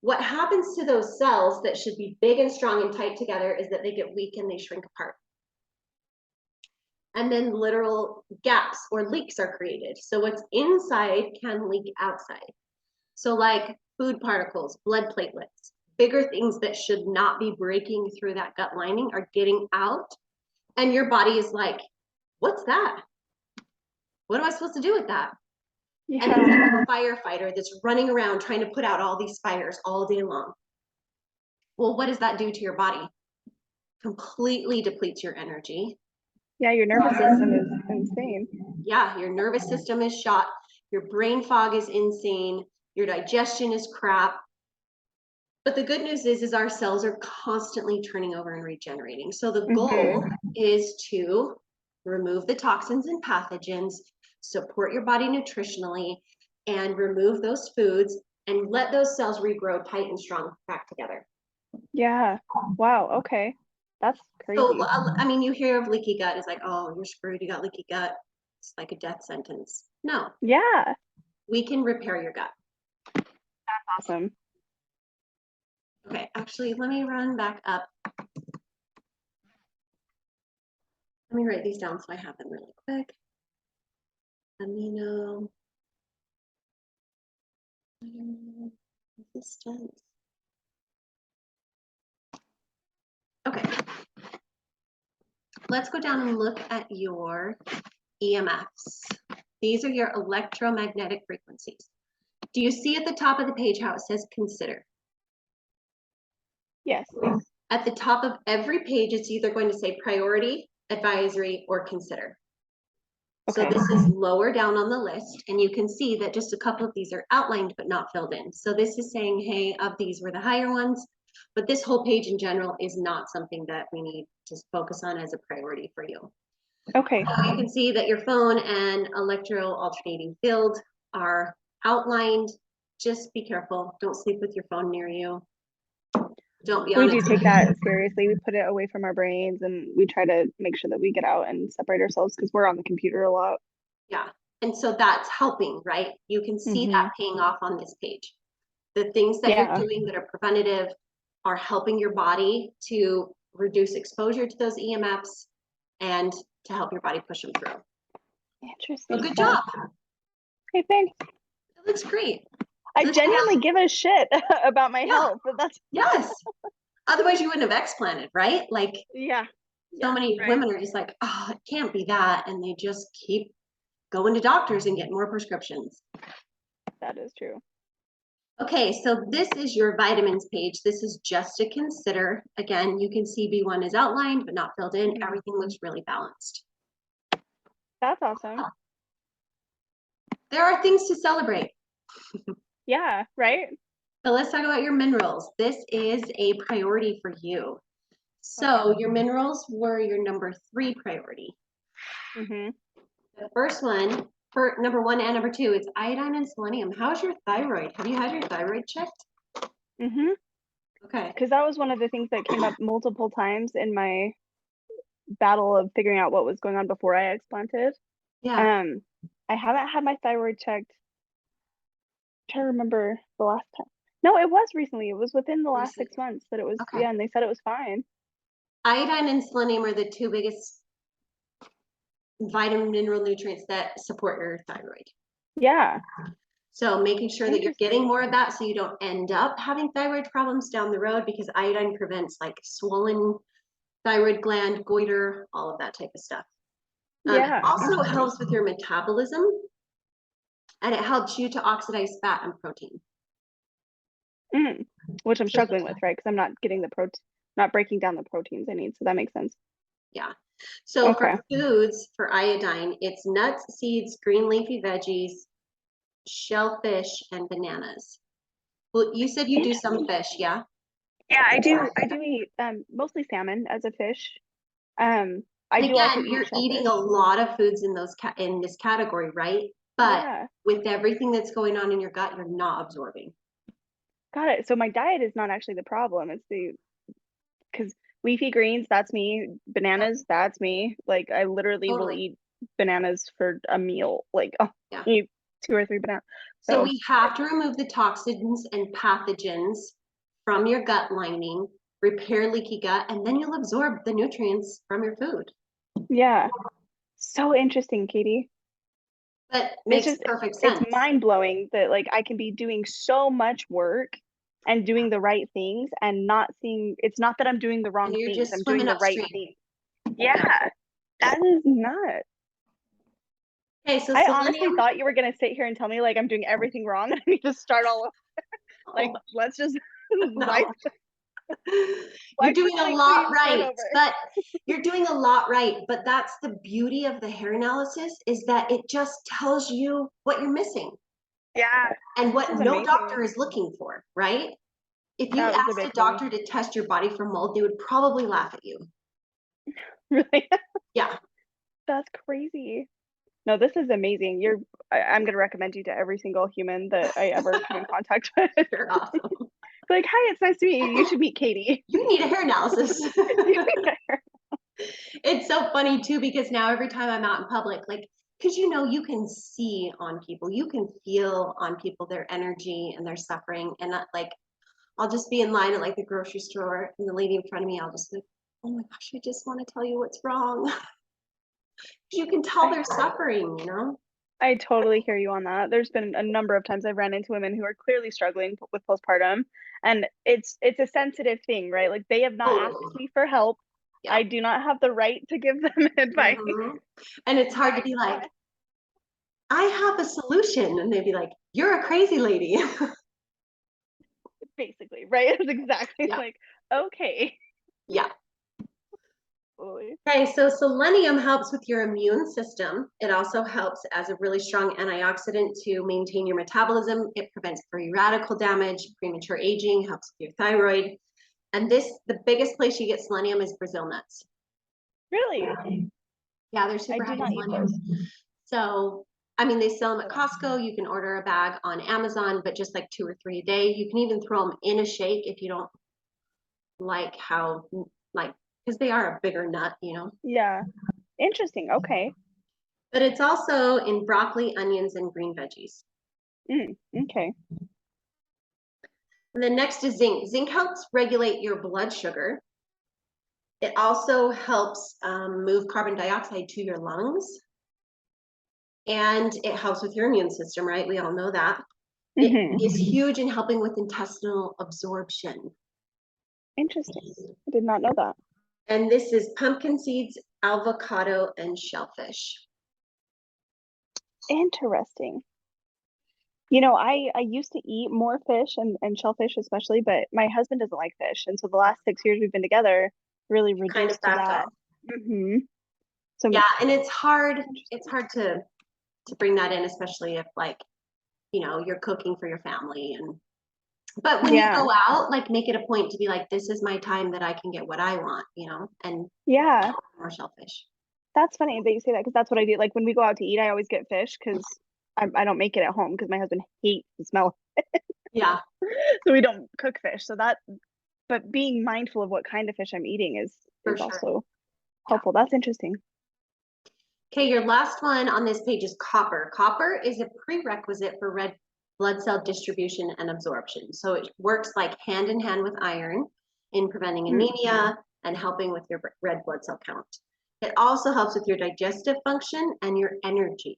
What happens to those cells that should be big and strong and tight together is that they get weak and they shrink apart. And then literal gaps or leaks are created. So what's inside can leak outside. So like food particles, blood platelets, bigger things that should not be breaking through that gut lining are getting out. And your body is like, what's that? What am I supposed to do with that? Yeah. And it's like a firefighter that's running around trying to put out all these fires all day long. Well, what does that do to your body? Completely depletes your energy. Yeah, your nervous system is insane. Yeah, your nervous system is shot. Your brain fog is insane. Your digestion is crap. But the good news is our cells are constantly turning over and regenerating. So the goal is to remove the toxins and pathogens, support your body nutritionally, and remove those foods and let those cells regrow tight and strong back together. Yeah. Wow. Okay. That's crazy. So, I mean, you hear of leaky gut, it's like, oh, you're screwed, you got leaky gut. It's like a death sentence. No. Yeah. We can repair your gut. That's awesome. Okay, actually, let me run back up. Let me write these down so I have them really quick. Amino resistance. Okay. Let's go down and look at your EMFs. These are your electromagnetic frequencies. Do you see at the top of the page how it says consider? Yes. At the top of every page, it's either going to say priority, advisory, or consider. Okay. So this is lower down on the list, and you can see that just a couple of these are outlined but not filled in. So this is saying, hey, of these were the higher ones, but this whole page in general is not something that we need to focus on as a priority for you. Okay. So you can see that your phone and electro alternating field are outlined. Just be careful. Don't sleep with your phone near you. Don't be on We do take that seriously. We put it away from our brains and we try to make sure that we get out and separate ourselves because we're on the computer a lot. Yeah. And so that's helping, right? You can see that paying off on this page. The things that you're doing that are preventative are helping your body to reduce exposure to those EMFs and to help your body push them through. Interesting. So good job. Hey, thanks. It looks great. I genuinely give a shit about my health, but that's yes. Otherwise, you wouldn't have explanted, right? Like, so many women are just like, oh, it can't be that, and they just keep going to doctors and getting more prescriptions. That is true. Okay, so this is your vitamins page. This is just to consider. Again, you can see B1 is outlined but not filled in. Everything looks really balanced. That's awesome. There are things to celebrate. Yeah, right? So let's talk about your minerals. This is a priority for you. So your minerals were your number 3 priority. The first one, for number 1 and number 2, it's iodine and selenium. How's your thyroid? Have you had your thyroid checked? Okay. Because that was one of the things that came up multiple times in my battle of figuring out what was going on before I explanted. Yeah. I haven't had my thyroid checked. I'm trying to remember the last time. No, it was recently. It was within the last 6 months that it was, and they said it was fine. Iodine and selenium are the 2 biggest vitamin mineral nutrients that support your thyroid. Yeah. So making sure that you're getting more of that so you don't end up having thyroid problems down the road, because iodine prevents like swollen thyroid gland, goiter, all of that type of stuff. It Yeah. also helps with your metabolism, and it helps you to oxidize fat and protein. Which I'm struggling with, right? Because I'm not getting not breaking down the proteins I need. So that makes sense. Yeah. So Okay. for foods, for iodine, it's nuts, seeds, green leafy veggies, shellfish, and bananas. Well, you said you do some fish, yeah? Yeah, I do eat mostly salmon as a fish. I And do also again, eat you're shellfish. eating a lot of foods in in this category, right? But Yeah, with everything that's going on in your gut, you're not absorbing. got it. So my diet is not actually the problem. It's because leafy greens, that's me. Bananas, that's me. Like I literally will Totally. eat bananas for a meal. Like I'll Yeah. eat 2 or 3 bananas. So So we have to remove the toxins and pathogens from your gut lining, repair leaky gut, and then you'll absorb the nutrients from your food. yeah, so interesting, Katie. That It's makes just perfect it's sense. mind blowing that like I can be doing so much work and doing the right things and not seeing it's not that I'm doing the And wrong you're things. just I'm doing swimming the right upstream. thing. Yeah, that is nuts. Okay, so I honestly selenium. thought you were gonna sit here and tell me like I'm doing everything wrong and I need to start all over. Like, let's just No. You're wipe the doing a slate lot clean, start right, over. but you're doing a lot right. But that's the beauty of the hair analysis is that it just tells you what you're missing Yeah, and this what is no amazing. doctor is looking for, right? If you That was a asked a big thing. doctor to test your body for mold, they would probably laugh at you. Really, Yeah, that's crazy. No, this is amazing. I'm gonna recommend you to every single human that I ever come in contact with. you're awesome. Like, hi, it's nice to meet you. You should meet Katie. You need a hair analysis. You need her. It's so funny too because now every time I'm out in public, like, because you can see on people, you can feel on people their energy and their suffering, and like I'll just be in line at like the grocery store, and the lady in front of me, I'll just be like, oh my gosh, I just want to tell you what's wrong. You can tell I, they're suffering. I totally hear you on that. There's been a number of times I've ran into women who are clearly struggling with postpartum, and it's a sensitive thing, right? Like they have not asked Totally. me for help. Yeah. I do not have the right to give them advice. And it's But hard to be like, I have a solution. And they'd be like, you're a crazy lady. basically, right? It's exactly Yeah. like, okay. Yeah. Totally. Okay, so selenium helps with your immune system. It also helps as a really strong antioxidant to maintain your metabolism. It prevents free radical damage, premature aging, helps with your thyroid. And the biggest place you get selenium is Brazil nuts. Really? Yeah, they're I super do high in not eat selenium. those. So, I mean, they sell them at Costco. You can order a bag on Amazon, but just like 2 or 3 a day. You can even throw them in a shake if you don't like like, because they are a bigger nut. Yeah. Interesting. Okay. But it's also in broccoli, onions, and green veggies. Okay. And then next is zinc. Zinc helps regulate your blood sugar. It also helps move carbon dioxide to your lungs. And it helps with your immune system, right? We all know that. It is huge in helping with intestinal absorption. Interesting. I did not know that. And this is pumpkin seeds, avocado, and shellfish. Interesting. I used to eat more fish and shellfish especially, but my husband doesn't like fish. And so the last 6 years we've been together really Kind of reduced to backed that. off. So Yeah, and it's hard interesting. to bring that in, especially if like, you're cooking for your family but when you Yeah. go out, like make it a point to be like, this is my time that I can get what I want, and Yeah. more shellfish. That's funny that you say that because that's what I do. Like when we go out to eat, I always get fish because I don't make it at home because my husband hates the smell. Yeah, So we don't cook fish. But being mindful of what kind of fish I'm eating for is sure. also Yeah. helpful. That's interesting. Okay, your last one on this page is copper. Copper is a prerequisite for red blood cell distribution and absorption. So it works like hand in hand with iron in preventing anemia and helping with your red blood cell count. It also helps with your digestive function and your energy.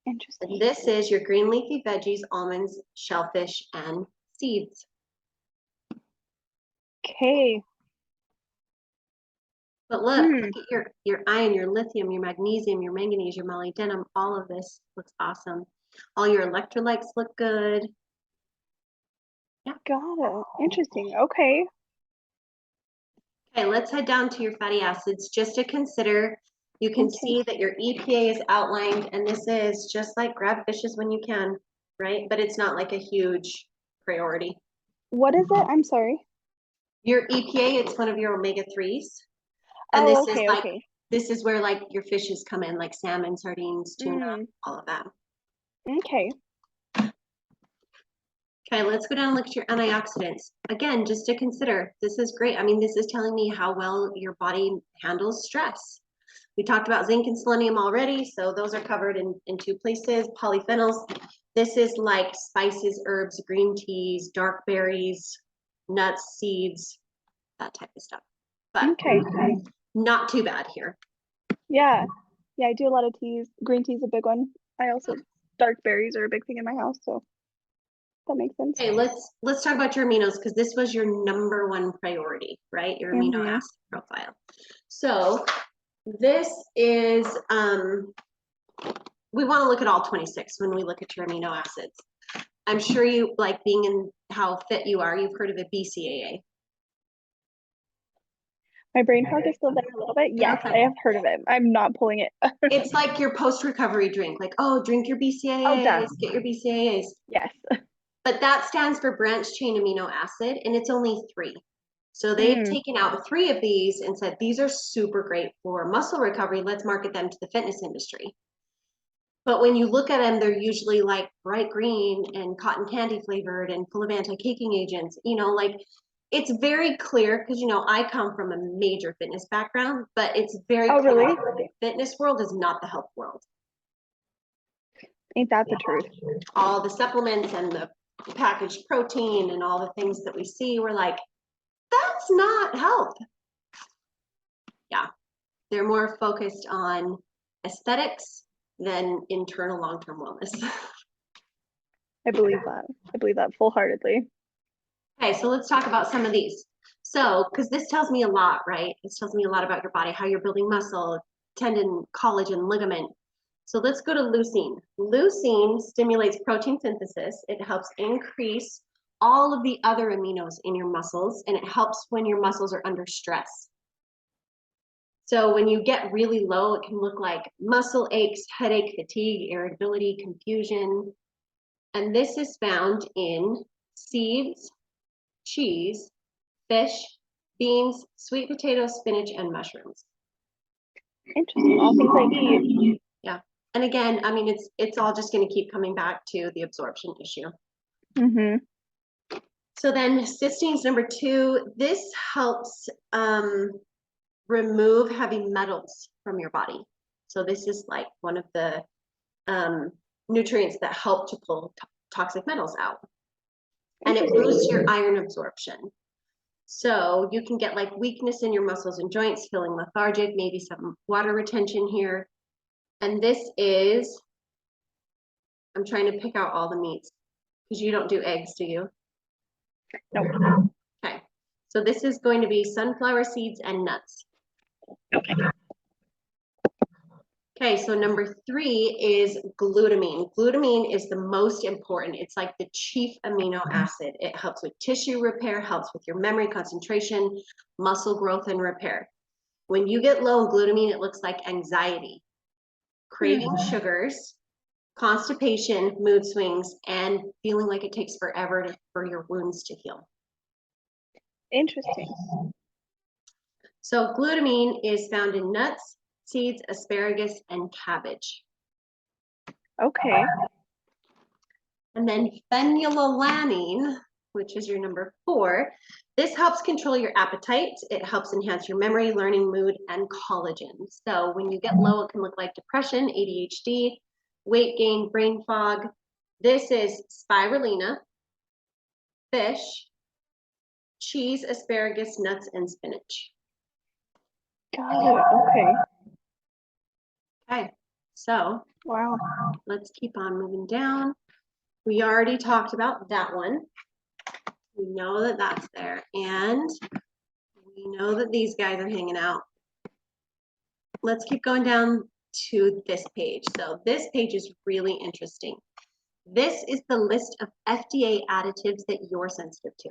Interesting. And this is your green leafy veggies, almonds, shellfish, and seeds. Okay. But look at your iron, your lithium, your magnesium, your manganese, your molybdenum, all of this looks awesome. All your electrolytes look good. Yeah. Got it. Interesting. Okay. Okay, let's head down to your fatty acids just to consider. You can see that your EPA is outlined, and this is just like grab fishes when you can, right? But it's not like a huge priority. What is it? I'm sorry. Your EPA, it's one of your omega-3s. And Oh, this is okay, like, okay. this is where like your fishes come in, like salmon, sardines, tuna, all of that. Okay. Okay, let's go down and look at your antioxidants. Again, just to consider, this is great. I mean, this is telling me how well your body handles stress. We talked about zinc and selenium already, so those are covered in two places. Polyphenols, this is like spices, herbs, green teas, dark berries, nuts, seeds, that type of stuff. But Okay. not too bad here. Yeah. Yeah, I do a lot of teas. Green tea is a big one. I also, dark berries are a big thing in my house, so that makes sense. Okay, let's talk about your aminos, because this was your number one priority, right? Your amino acid profile. So this is, we want to look at all 26 when we look at your amino acids. I'm sure you, like being in how fit you are, you've heard of a BCAA. My brain fog is still there a little bit. Yes, Okay. I have heard of it. I'm not pulling it. It's like your post-recovery drink, like, oh, drink your BCAAs, get your BCAAs. Yes. But that stands for branched chain amino acid, and it's only 3. So they've taken out 3 of these and said, these are super great for muscle recovery. Let's market them to the fitness industry. But when you look at them, they're usually like bright green and cotton candy flavored and full of anti-caking agents. You know, like it's very clear because, you know, I come from a major fitness background, but it's very clear really? the fitness world is not the health world. Ain't that the truth? All the supplements and the packaged protein and all the things that we see, we're like, that's not health. Yeah, they're more focused on aesthetics than internal long-term wellness. I believe that. I believe that full-heartedly. Okay, so let's talk about some of these. So, because this tells me a lot, right? This tells me a lot about your body, how you're building muscle, tendon, collagen, ligament. So let's go to leucine. Leucine stimulates protein synthesis. It helps increase all of the other aminos in your muscles, and it helps when your muscles are under stress. So when you get really low, it can look like muscle aches, headache, fatigue, irritability, confusion. And this is found in seeds, cheese, fish, beans, sweet potatoes, spinach, and mushrooms. Interesting. All things I eat. Yeah. And again, I mean, it's all just going to keep coming back to the absorption issue. So then cysteine is number 2. This helps remove heavy metals from your body. So this is like one of the nutrients that help to pull toxic metals out. And it boosts your iron absorption. So you can get like weakness in your muscles and joints, feeling lethargic, maybe some water retention here. And this is, I'm trying to pick out all the meats because you don't do eggs, do you? Nope. Okay. So this is going to be sunflower seeds and nuts. Okay, so number 3 is glutamine. Glutamine is the most important. It's like the chief amino acid. It helps with tissue repair, helps with your memory, concentration, muscle growth, and repair. When you get low in glutamine, it looks like anxiety, craving sugars, constipation, mood swings, and feeling like it takes forever for your wounds to heal. Interesting. So glutamine is found in nuts, seeds, asparagus, and cabbage. Okay. And then phenylalanine, which is your number 4, this helps control your appetite. It helps enhance your memory, learning, mood, and collagen. So when you get low, it can look like depression, ADHD, weight gain, brain fog. This is spirulina, fish, cheese, asparagus, nuts, and spinach. Got it. Okay. Okay, so wow. Let's keep on moving down. We already talked about that one. We know that that's there, and we know that these guys are hanging out. let's keep going down to this page. So this page is really interesting. This is the list of FDA additives that you're sensitive to.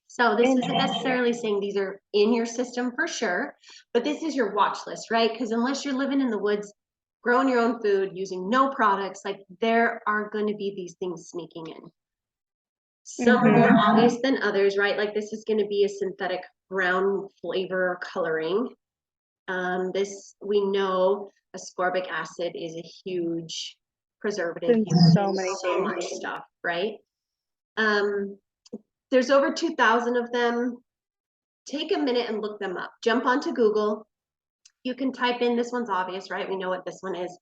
So this isn't necessarily saying these are in your system for sure, but this is your watch list, right? Because unless you're living in the woods, growing your own food, using no products, like there are going to be these things sneaking in. Some are more obvious than others, right? Like this is going to be a synthetic brown flavor coloring. This, we know ascorbic acid is a huge preservative. So many so much stuff, right? There's over 2,000 of them. Take a minute and look them up. Jump onto Google. You can type in, this one's obvious, right? We know what this one is.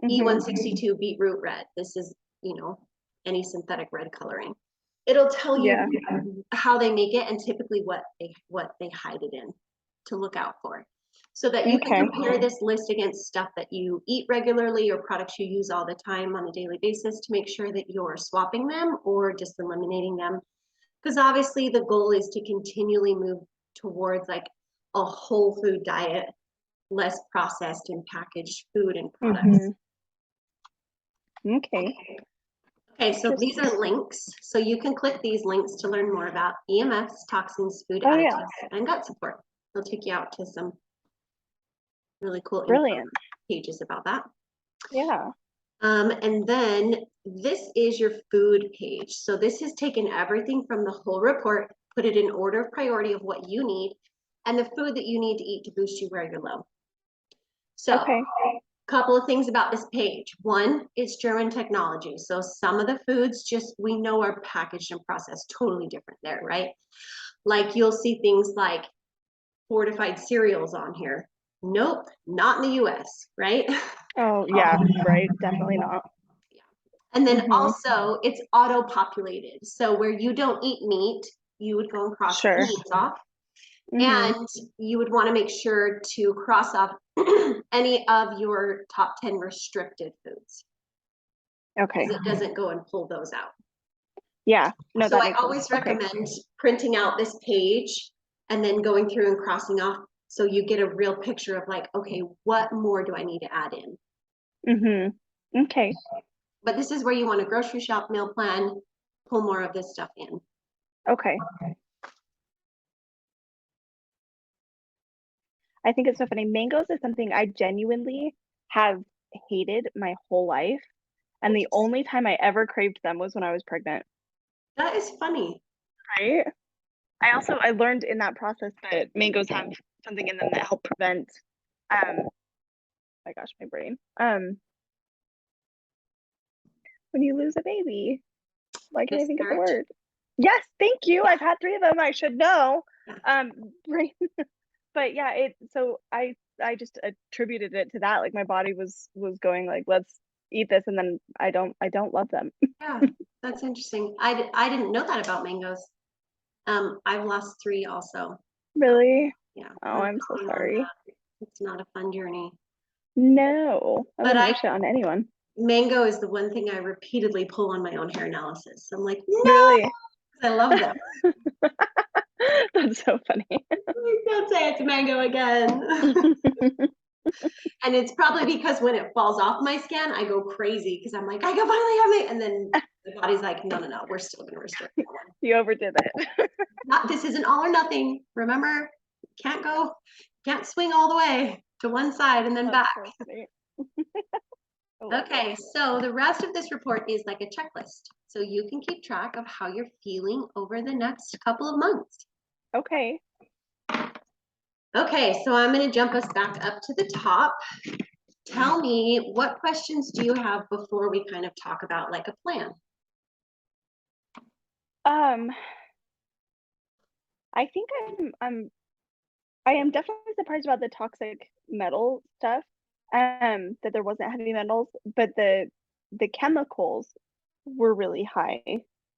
E162 beetroot red. This is, you know, any synthetic red coloring. It'll tell you how they make it and typically what they hide it in to look out for. So that you can compare this list against stuff that you eat regularly or products you use all the time on a daily basis to make sure that you're swapping them or just eliminating them. Because obviously the goal is to continually move towards like a whole food diet, less processed and packaged food and products. Okay, so these are links. So you can click these links to learn more about EMFs, toxins, food additives, and gut support. They'll take you out to some really cool pages about that. And then this is your food page. So this has taken everything from the whole report, put it in order of priority of what you need, and the food that you need to eat to boost you where you're low. So couple of things about this page. One, it's German technology. So some of the foods just we know are packaged and processed totally different there, right? Like you'll see things like fortified cereals on here. Nope, not in the US, right? Oh, yeah, right. Definitely not. And then also it's auto-populated. So where you don't eat meat, you would go and cross the meats off. And you would want to make sure to cross off any of your top 10 restricted foods. Because it doesn't go and pull those out. No, so I always recommend printing out this page and then going through and crossing off so you get a real picture of like, okay, what more do I need to add in? But this is where you want to grocery shop, meal plan, pull more of this stuff in. I think it's so funny. Mangoes is something I genuinely have hated my whole life. And the only time I ever craved them was when I was pregnant. That is funny. Right? I learned in that process that mangoes have something in them that help prevent, oh my gosh, my brain. When you lose a baby. Why can't I think of the word? Yes, thank you. I've had 3 of them. I should know. But yeah, so I just attributed it to that. Like my body was going like, let's eat this, and then I don't love them. Yeah, that's interesting. I didn't know that about mangoes. I've lost 3 also. Really? Yeah. Oh, I'm so sorry. It's not a fun journey. No, I wouldn't wish it on anyone. Mango is the one thing I repeatedly pull on my own hair analysis. I'm like, no! Really? I love them. That's so funny. Don't say it's mango again. And it's probably because when it falls off my skin, I go crazy because I'm like, I can finally have it. And then the body's like, no, we're still going to restrict that one. You overdid it. This isn't all or nothing. Remember, can't swing all the way to one side and then back. Okay, so the rest of this report is like a checklist. So you can keep track of how you're feeling over the next couple of months. Okay, so I'm going to jump us back up to the top. Tell me, what questions do you have before we kind of talk about like a plan? I think I am definitely surprised about the toxic metal stuff. That there wasn't heavy metals, but the chemicals were really high.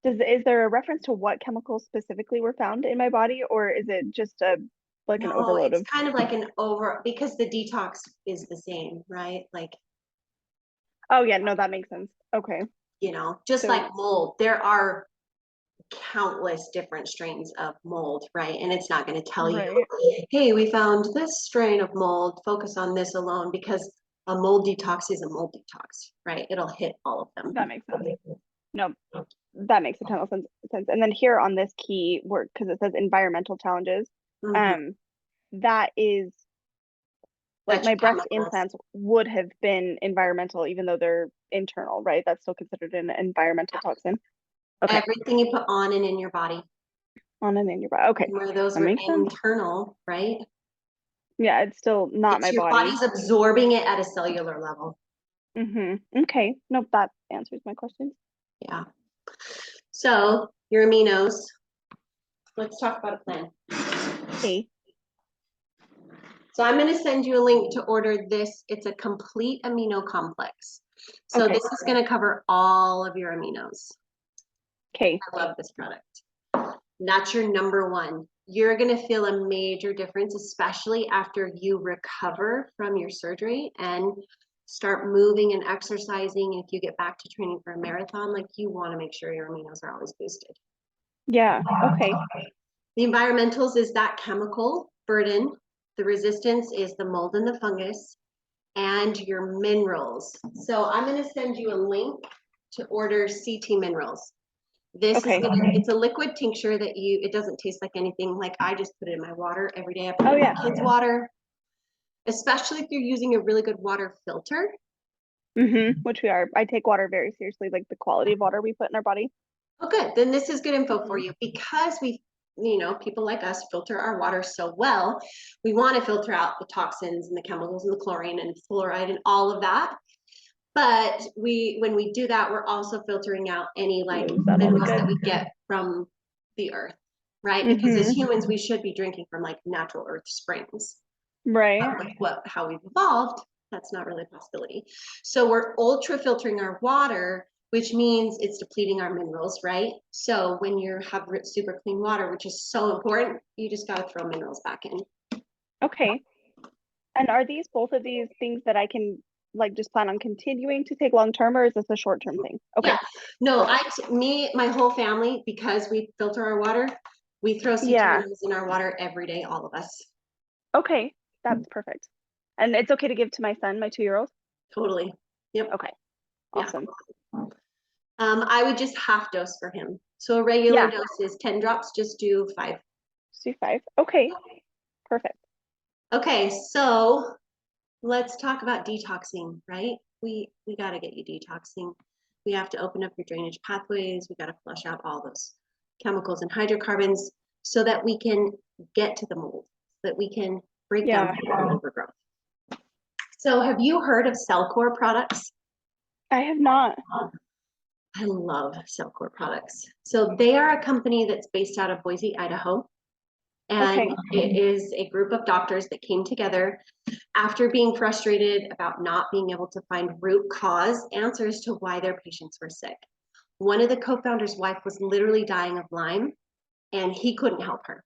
Is there a reference to what chemicals specifically were found in my body, or is it just an overload it's kind of like because the detox is the same, right? Like, oh yeah, no, that makes sense. Okay. Just like mold, there are countless different strains of mold, right? And it's not going to tell you, Right. hey, we found this strain of mold, focus on this alone, because a mold detox is a mold detox, right? It'll hit all of them. That makes sense. No, that makes a ton of sense. And then here on this key word, because it says environmental challenges, that is like That's my your breast chemicals. implants would have been environmental, even though they're internal, right? That's still considered an environmental toxin. Okay. Everything you put on and in your body. On and in your body. Okay. Where those That were makes sense. internal, right? Yeah, it's still not my Your body. body's absorbing it at a cellular level. Okay. Nope, that answers my questions. Yeah. So your aminos. Let's talk about a plan. Okay. So I'm going to send you a link to order this. It's a complete amino complex. So Okay. this is going to cover all of your aminos. Okay. I love this product. That's your number one. You're going to feel a major difference, especially after you recover from your surgery and start moving and exercising. If you get back to training for a marathon, like, you want to make sure your aminos are always boosted. Yeah. Okay. The environmentals is that chemical burden. The resistance is the mold and the fungus, and your minerals. So I'm going to send you a link to order CT minerals. This Okay. it's a liquid tincture that it doesn't taste like anything. Like, I just put it in my water every day. I put it in my kids' water, especially if you're using a really good water filter. Which we are. I take water very seriously, like the quality of water we put in our body. Oh, good. Then this is good info for you, because people like us filter our water so well. We want to filter out the toxins and the chemicals and the chlorine and fluoride and all of that. But when we do that, we're also filtering out any minerals that we get from the earth, right? Because as humans, we should be drinking from like natural earth springs. Right. How we've evolved, that's not really a possibility. So we're ultra filtering our water, which means it's depleting our minerals, right? So when you have super clean water, which is so important, you just got to throw minerals back in. Okay. And are both of these things that I can just plan on continuing to take long term, or is this a short term thing? Okay. Yeah. No, my whole family, because we filter our water, we throw CT minerals in our water every day, all of us. Okay, that's perfect. And it's okay to give to my son, my 2-year-old? Totally. Yep. Okay. Awesome. Yeah. I would just half dose for him. So a regular dose is 10 drops, just do 5. Just do 5. Okay. Perfect. Okay, so let's talk about detoxing, right? We got to get you detoxing. We have to open up your drainage pathways. We got to flush out all those chemicals and hydrocarbons so that we can get to the mold, so that we can break down overgrowth. So have you heard of Cellcore products? I have not. I love Cellcore products. So they are a company that's based out of Boise, Idaho. And it is a group of doctors that came together after being frustrated about not being able to find root cause answers to why their patients were sick. One of the co-founders' wife was literally dying of Lyme, and he couldn't help her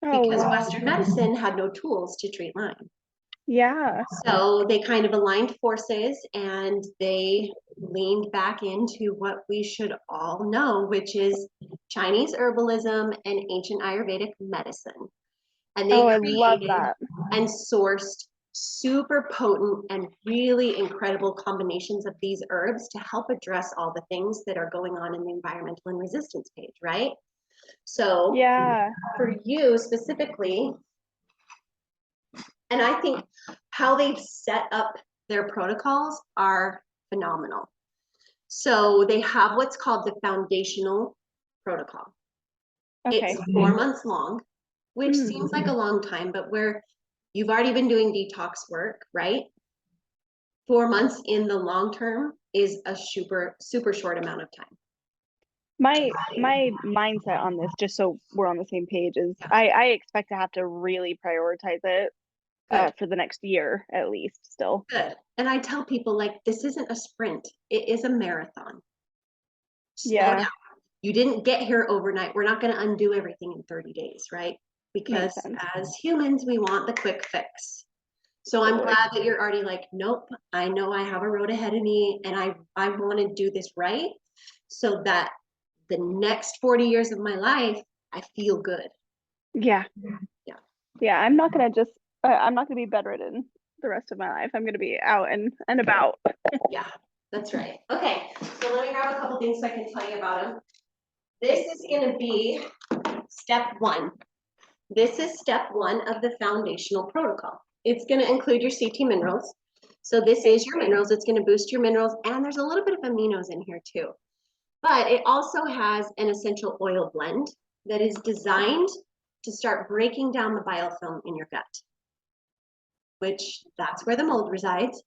because Western medicine had no tools to treat Lyme. Yeah. So they kind of aligned forces, and they leaned back into what we should all know, which is Chinese herbalism and ancient Ayurvedic medicine. And they created and sourced super potent and really incredible combinations of these herbs to help address all the things that are going on in the environmental and resistance page, right? So for you specifically, and I think how they've set up their protocols are phenomenal. So they have what's called the foundational protocol. It's 4 months long, which seems like a long time, but where you've already been doing detox work, right? 4 months in the long term is a super, super short amount of time. My mindset on this, just so we're on the same page, is I expect to have to really prioritize it for the next year at least still. Good. And I tell people, like, this isn't a sprint, it is a marathon. Slow down. You didn't get here overnight. We're not going to undo everything in 30 days, right? Because as humans, we want the quick fix. So I'm glad that you're already like, nope, I know I have a road ahead of me, and I want to do this right, so that the next 40 years of my life, I feel good. Yeah. Yeah. Yeah, I'm not gonna be bedridden the rest of my life. I'm gonna be out and about. Yeah, that's right. Okay, so let me grab a couple things so I can tell you about them. This is gonna be step one. This is step one of the foundational protocol. It's gonna include your CT minerals. So this is your minerals. It's gonna boost your minerals, and there's a little bit of aminos in here too. But it also has an essential oil blend that is designed to start breaking down the biofilm in your gut, which that's where the mold resides.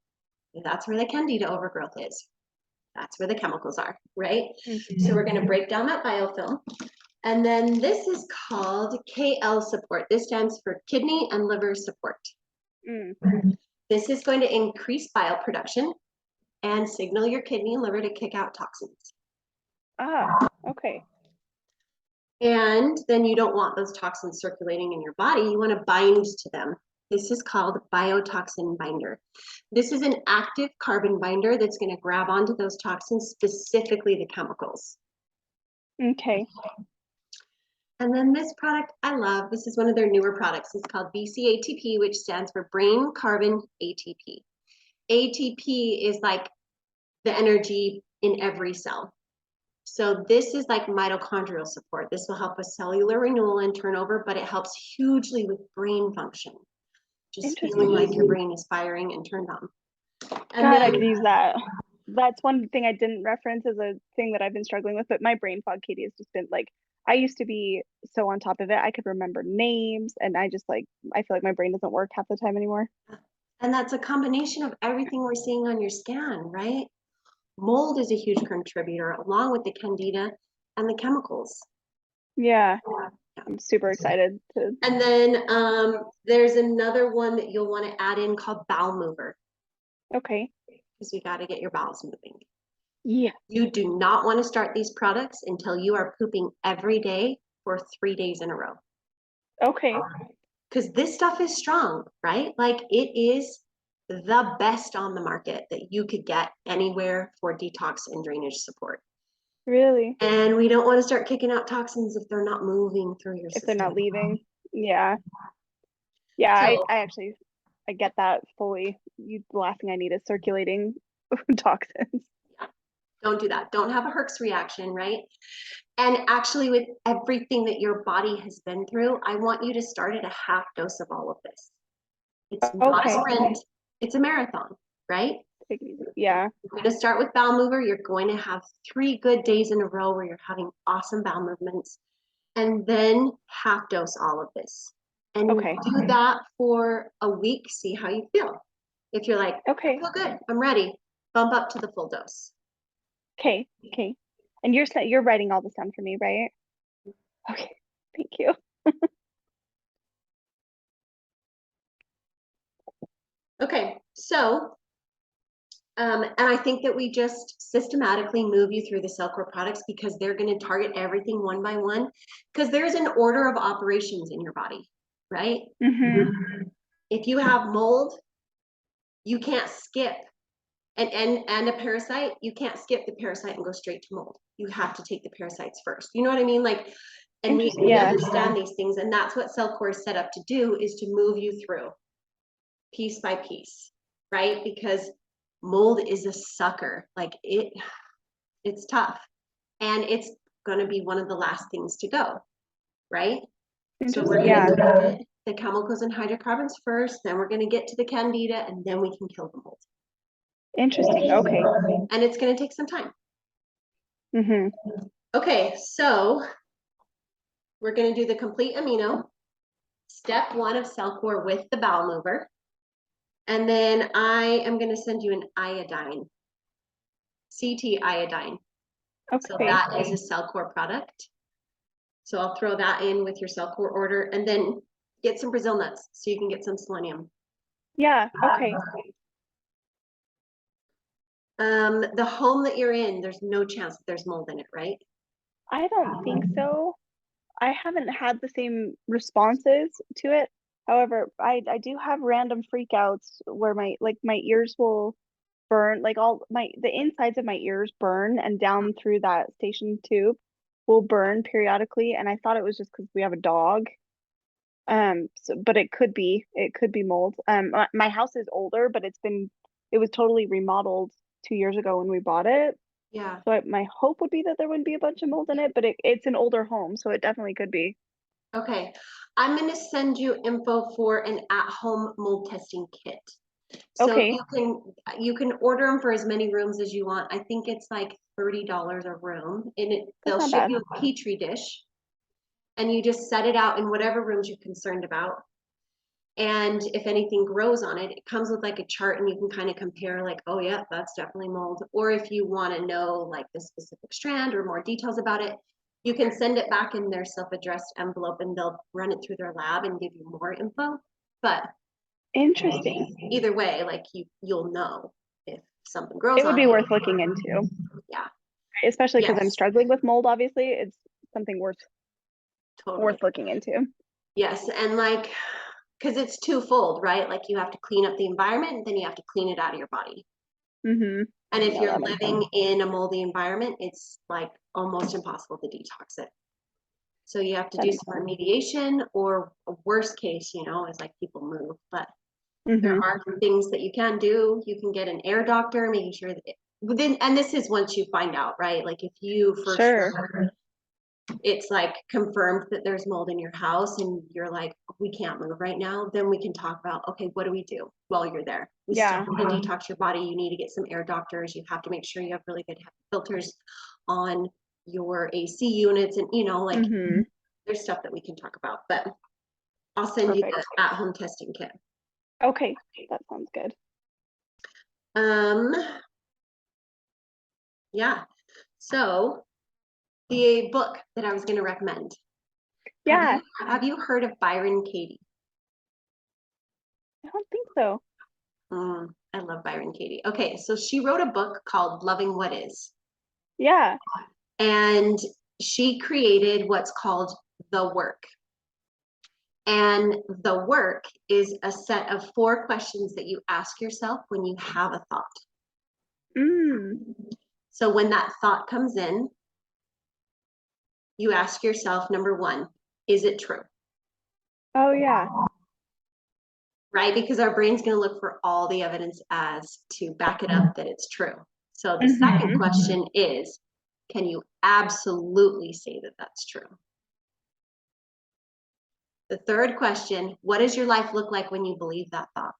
That's where the candida overgrowth is. That's where the chemicals are, right? So we're going to break down that biofilm. And then this is called KL support. This stands for kidney and liver support. This is going to increase bile production and signal your kidney and liver to kick out toxins. Ah, okay. And then you don't want those toxins circulating in your body. You want to bind to them. This is called biotoxin binder. This is an active carbon binder that's going to grab onto those toxins, specifically the chemicals. Okay. And then this product I love. This is one of their newer products. It's called BCATP, which stands for brain carbon ATP. ATP is like the energy in every cell. So this is like mitochondrial support. This will help with cellular renewal and turnover, but it helps hugely with brain function. Just feeling like your brain is firing and turned on. And God, then, I could use that. That's one thing I didn't reference as a thing that I've been struggling with, but my brain fog, Katie, has just been like, I used to be so on top of it. I could remember names, and I just like, I feel like my brain doesn't work half the time anymore. and that's a combination of everything we're seeing on your scan, right? Mold is a huge contributor, along with the candida and the chemicals. Yeah, I'm super excited to. And then there's another one that you'll want to add in called bowel mover. Okay. Because we got to get your bowels moving. Yeah. You do not want to start these products until you are pooping every day for 3 days in a row. Okay. Because this stuff is strong, right? Like it is the best on the market that you could get anywhere for detox and drainage support. Really? And we don't want to start kicking out toxins if they're not moving through your If system. they're not leaving. Yeah. Yeah, So, I actually I get that fully. The last thing I need is circulating toxins. don't do that. Don't have a Herx reaction, right? And actually, with everything that your body has been through, I want you to start at a half dose of all of this. It's not a sprint, it's a marathon, right? Yeah. You're going to start with bowel mover. You're going to have 3 good days in a row where you're having awesome bowel movements, and then half dose all of this. And do that for a week, see how you feel. If you're like, I feel good, I'm ready, bump up to the full dose. Okay. And you're writing all this down for me, right? Okay. Thank you. Okay, so and I think that we just systematically move you through the Cellcore products because they're going to target everything one by one, because there's an order of operations in your body, right? If you have mold, you can't skip and a parasite, you can't skip the parasite and go straight to mold. You have to take the parasites first. You know what I mean? Like, and we understand these things, and that's what Cellcore is set up to do, is to move you through piece by piece, right? Because mold is a sucker. Like it's tough, and it's going to be one of the last things to go, right? So we're going to get the chemicals and hydrocarbons first, then we're going to get to the candida, and then we can kill the mold. Interesting. Okay. And it's going to take some time. Okay, so we're going to do the complete amino, step 1 of Cellcore with the bowel mover. And then I am going to send you an iodine, CT iodine. So that is a Cellcore product. So I'll throw that in with your Cellcore order, and then get some Brazil nuts so you can get some selenium. Yeah, okay. The home that you're in, there's no chance that there's mold in it, right? I don't think so. I haven't had the same responses to it. However, I do have random freakouts where my ears will burn, like the insides of my ears burn and down through that station tube. will burn periodically, and I thought it was just because we have a dog. So, but it could be mold. My house is older, but it was totally remodeled 2 years ago when we bought it. Yeah. So my hope would be that there wouldn't be a bunch of mold in it, but it's an older home, so it definitely could be. Okay. I'm going to send you info for an at-home mold testing kit. So Okay, you can order them for as many rooms as you want. I think it's like $30 a room, and that's they'll not ship bad. you a petri dish, and you just set it out in whatever rooms you're concerned about. And if anything grows on it, it comes with like a chart, and you can kind of compare like, oh yeah, that's definitely mold. Or if you want to know like the specific strand or more details about it, you can send it back in their self-addressed envelope, and they'll run it through their lab and give you more info. But Interesting. either way, like you'll know if something grows It would on be it. worth looking into, Yeah. especially because I'm Yes, struggling with mold, obviously. It's something totally. worth looking into. Yes, and like, because it's twofold, right? Like you have to clean up the environment, and then you have to clean it out of your body. Mm-hmm. And if No, you're that makes sense. living in a moldy environment, it's like almost impossible to detox it. So you have to That do makes some sense. remediation, or a worst case, is like people move. But there Mm-hmm. are things that you can do. You can get an air doctor, making sure that within, and this is once you find out, right? Like if you for Sure. sure it's like confirmed that there's mold in your house, and you're like, we can't move right now, then we can talk about, okay, what do we do while you're there? We still Yeah. need to detox your body. You need to get some air doctors. You have to make sure you have really good filters on your AC units, and like Mm-hmm. there's stuff that we can talk about. But I'll send you Perfect. the at-home testing kit. Okay, that sounds good. Um, yeah. So the book that I was going to recommend. Have Yeah, you have you heard of Byron Katie? I don't think so. I love Byron Katie. Okay, so she wrote a book called Loving What Is, Yeah. and she created what's called the work. And the work is a set of 4 questions that you ask yourself when you have a thought. Mm. So when that thought comes in, you ask yourself, number 1, is it true? Oh yeah. Right? Because our brain's going to look for all the evidence as to back it up that it's true. So the second Mm-hmm. question is, can you absolutely say that that's true? The third question, what does your life look like when you believe that thought?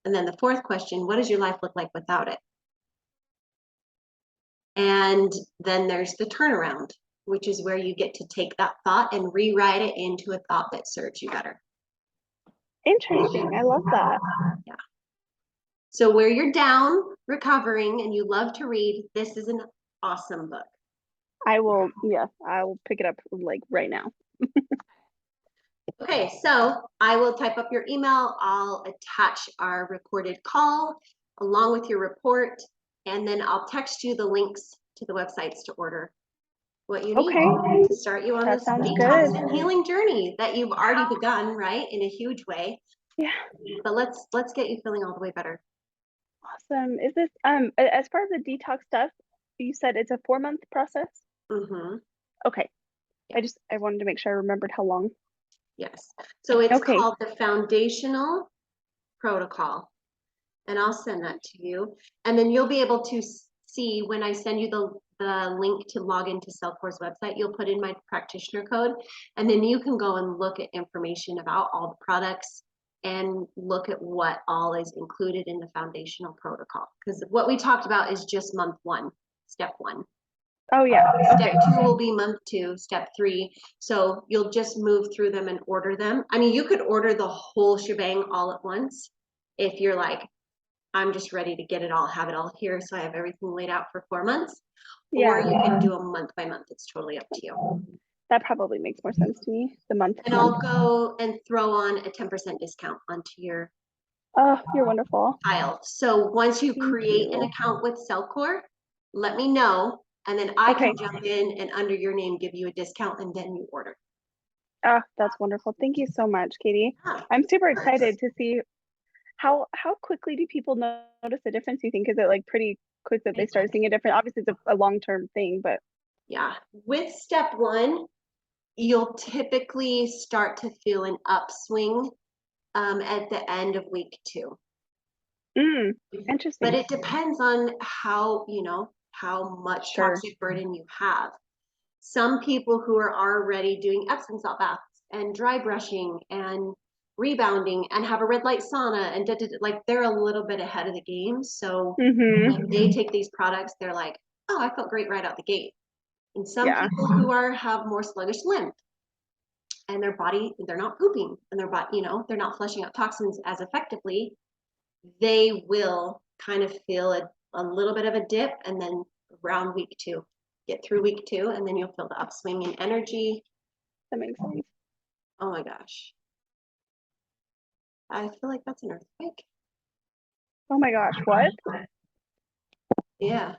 And then the fourth question, what does your life look like without it? And then there's the turnaround, which is where you get to take that thought and rewrite it into a thought that serves you better. Interesting. I love that. Yeah. So where you're down, recovering, and you love to read, this is an awesome book. I will pick it up like right now. Okay, so I will type up your email. I'll attach our recorded call along with your report, and then I'll text you the links to the websites to order what you need Okay, to start you on that this sounds detox good. and healing journey that you've already begun, right, in a huge way. Yeah, But let's get you feeling all the way better. awesome. Is this as far as the detox stuff, you said it's a 4-month process? Mm-hmm. Okay. I wanted to make sure I remembered how long. Yes. So it's Okay. called the Foundational Protocol, and I'll send that to you. And then you'll be able to see when I send you the link to log into Cellcore's website, you'll put in my practitioner code, and then you can go and look at information about all the products and look at what all is included in the foundational protocol. Because what we talked about is just month 1, step 1. Oh yeah. Step Okay. 2 will be month 2, step 3. So you'll just move through them and order them. I mean, you could order the whole shebang all at once if you're like, I'm just ready to get it all, have it all here, so I have everything laid out for 4 months. Or Yeah. you can do a month by month. It's totally up to you. That probably makes more sense to me. The month And to month. I'll go and throw on a 10% discount onto your Oh, you're wonderful. file. So once you Thank create an you. account with Cellcore, let me know, and then I Okay. can jump in and under your name give you a discount, and then you order. Ah, that's wonderful. Thank you so much, Katie. Yeah. I'm super excited to see how quickly do people notice the difference, you think? Is it like pretty quick that they start seeing a difference? Obviously, it's a long-term thing, but Yeah. With step 1, you'll typically start to feel an upswing at the end of week 2. Mm, But interesting. it depends on how, how much Sure. toxic burden you have. Some people who are already doing Epsom salt baths and dry brushing and rebounding and have a red light sauna and like they're a little bit ahead of the game. So Mm-hmm. when they take these products, they're like, oh, I felt great right out the gate. And some Yeah. people who have more sluggish lymph and their body, they're not pooping and their body, they're not flushing out toxins as effectively, they will kind of feel a little bit of a dip, and then around week 2, get through week 2, and then you'll feel the upswing in energy. That makes sense. Oh my gosh. I feel like that's an earthquake. Oh my gosh, what? Yeah.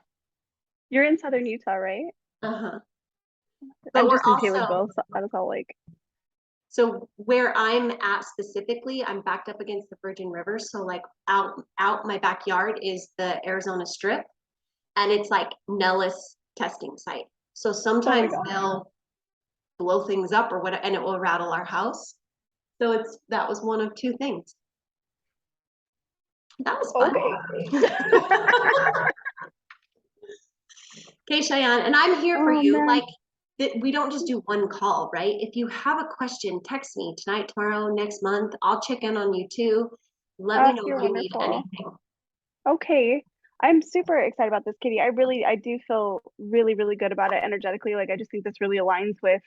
You're in Southern Utah, right? Uh-huh. But I'm we're just in also, Taylorsville, Salt Lake. so where I'm at specifically, I'm backed up against the Virgin River. So like out my backyard is the Arizona Strip, and it's like Nellis testing site. So Oh my sometimes gosh. they'll blow things up or what, and it will rattle our house. So that was one of 2 things. That was fun. Okay. Okay, Cheyenne, and I'm here for Oh you. man. Like, we don't just do one call, right? If you have a question, text me tonight, tomorrow, next month. I'll check in on you too. Let me know You're if you need wonderful. anything. Okay. I'm super excited about this, Katie. I do feel really, really good about it energetically. Like, I just think this really aligns with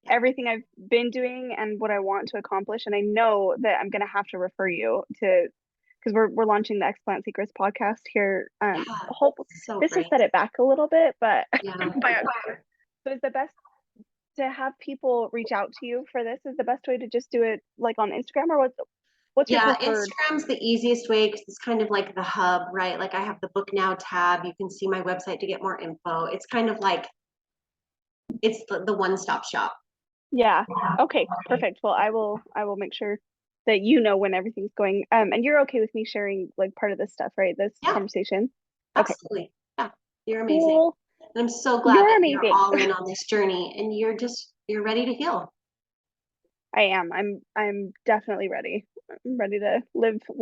everything I've been doing and what I want to accomplish. And I know that I'm going to have to refer you to, because we're launching the Explant Secrets podcast here. Yeah, Hope so this has great. set it back a little bit, but Yeah. so is the best to have people reach out to you for this? Is the best way to just do it like on Instagram, or what's your Yeah, preferred? Instagram's the easiest way because it's kind of like the hub, right? Like I have the book now tab. You can see my website to get more info. It's kind of like it's the one-stop shop. Yeah. Okay, perfect. Well, I will make sure that you know when everything's going. And you're okay with me sharing like part of this stuff, right? This Yeah, conversation. Okay. absolutely. Yeah, you're amazing. Cool. And I'm so glad You're that you're amazing. all in on this journey and you're ready to heal. I am. I'm definitely ready. I'm ready to live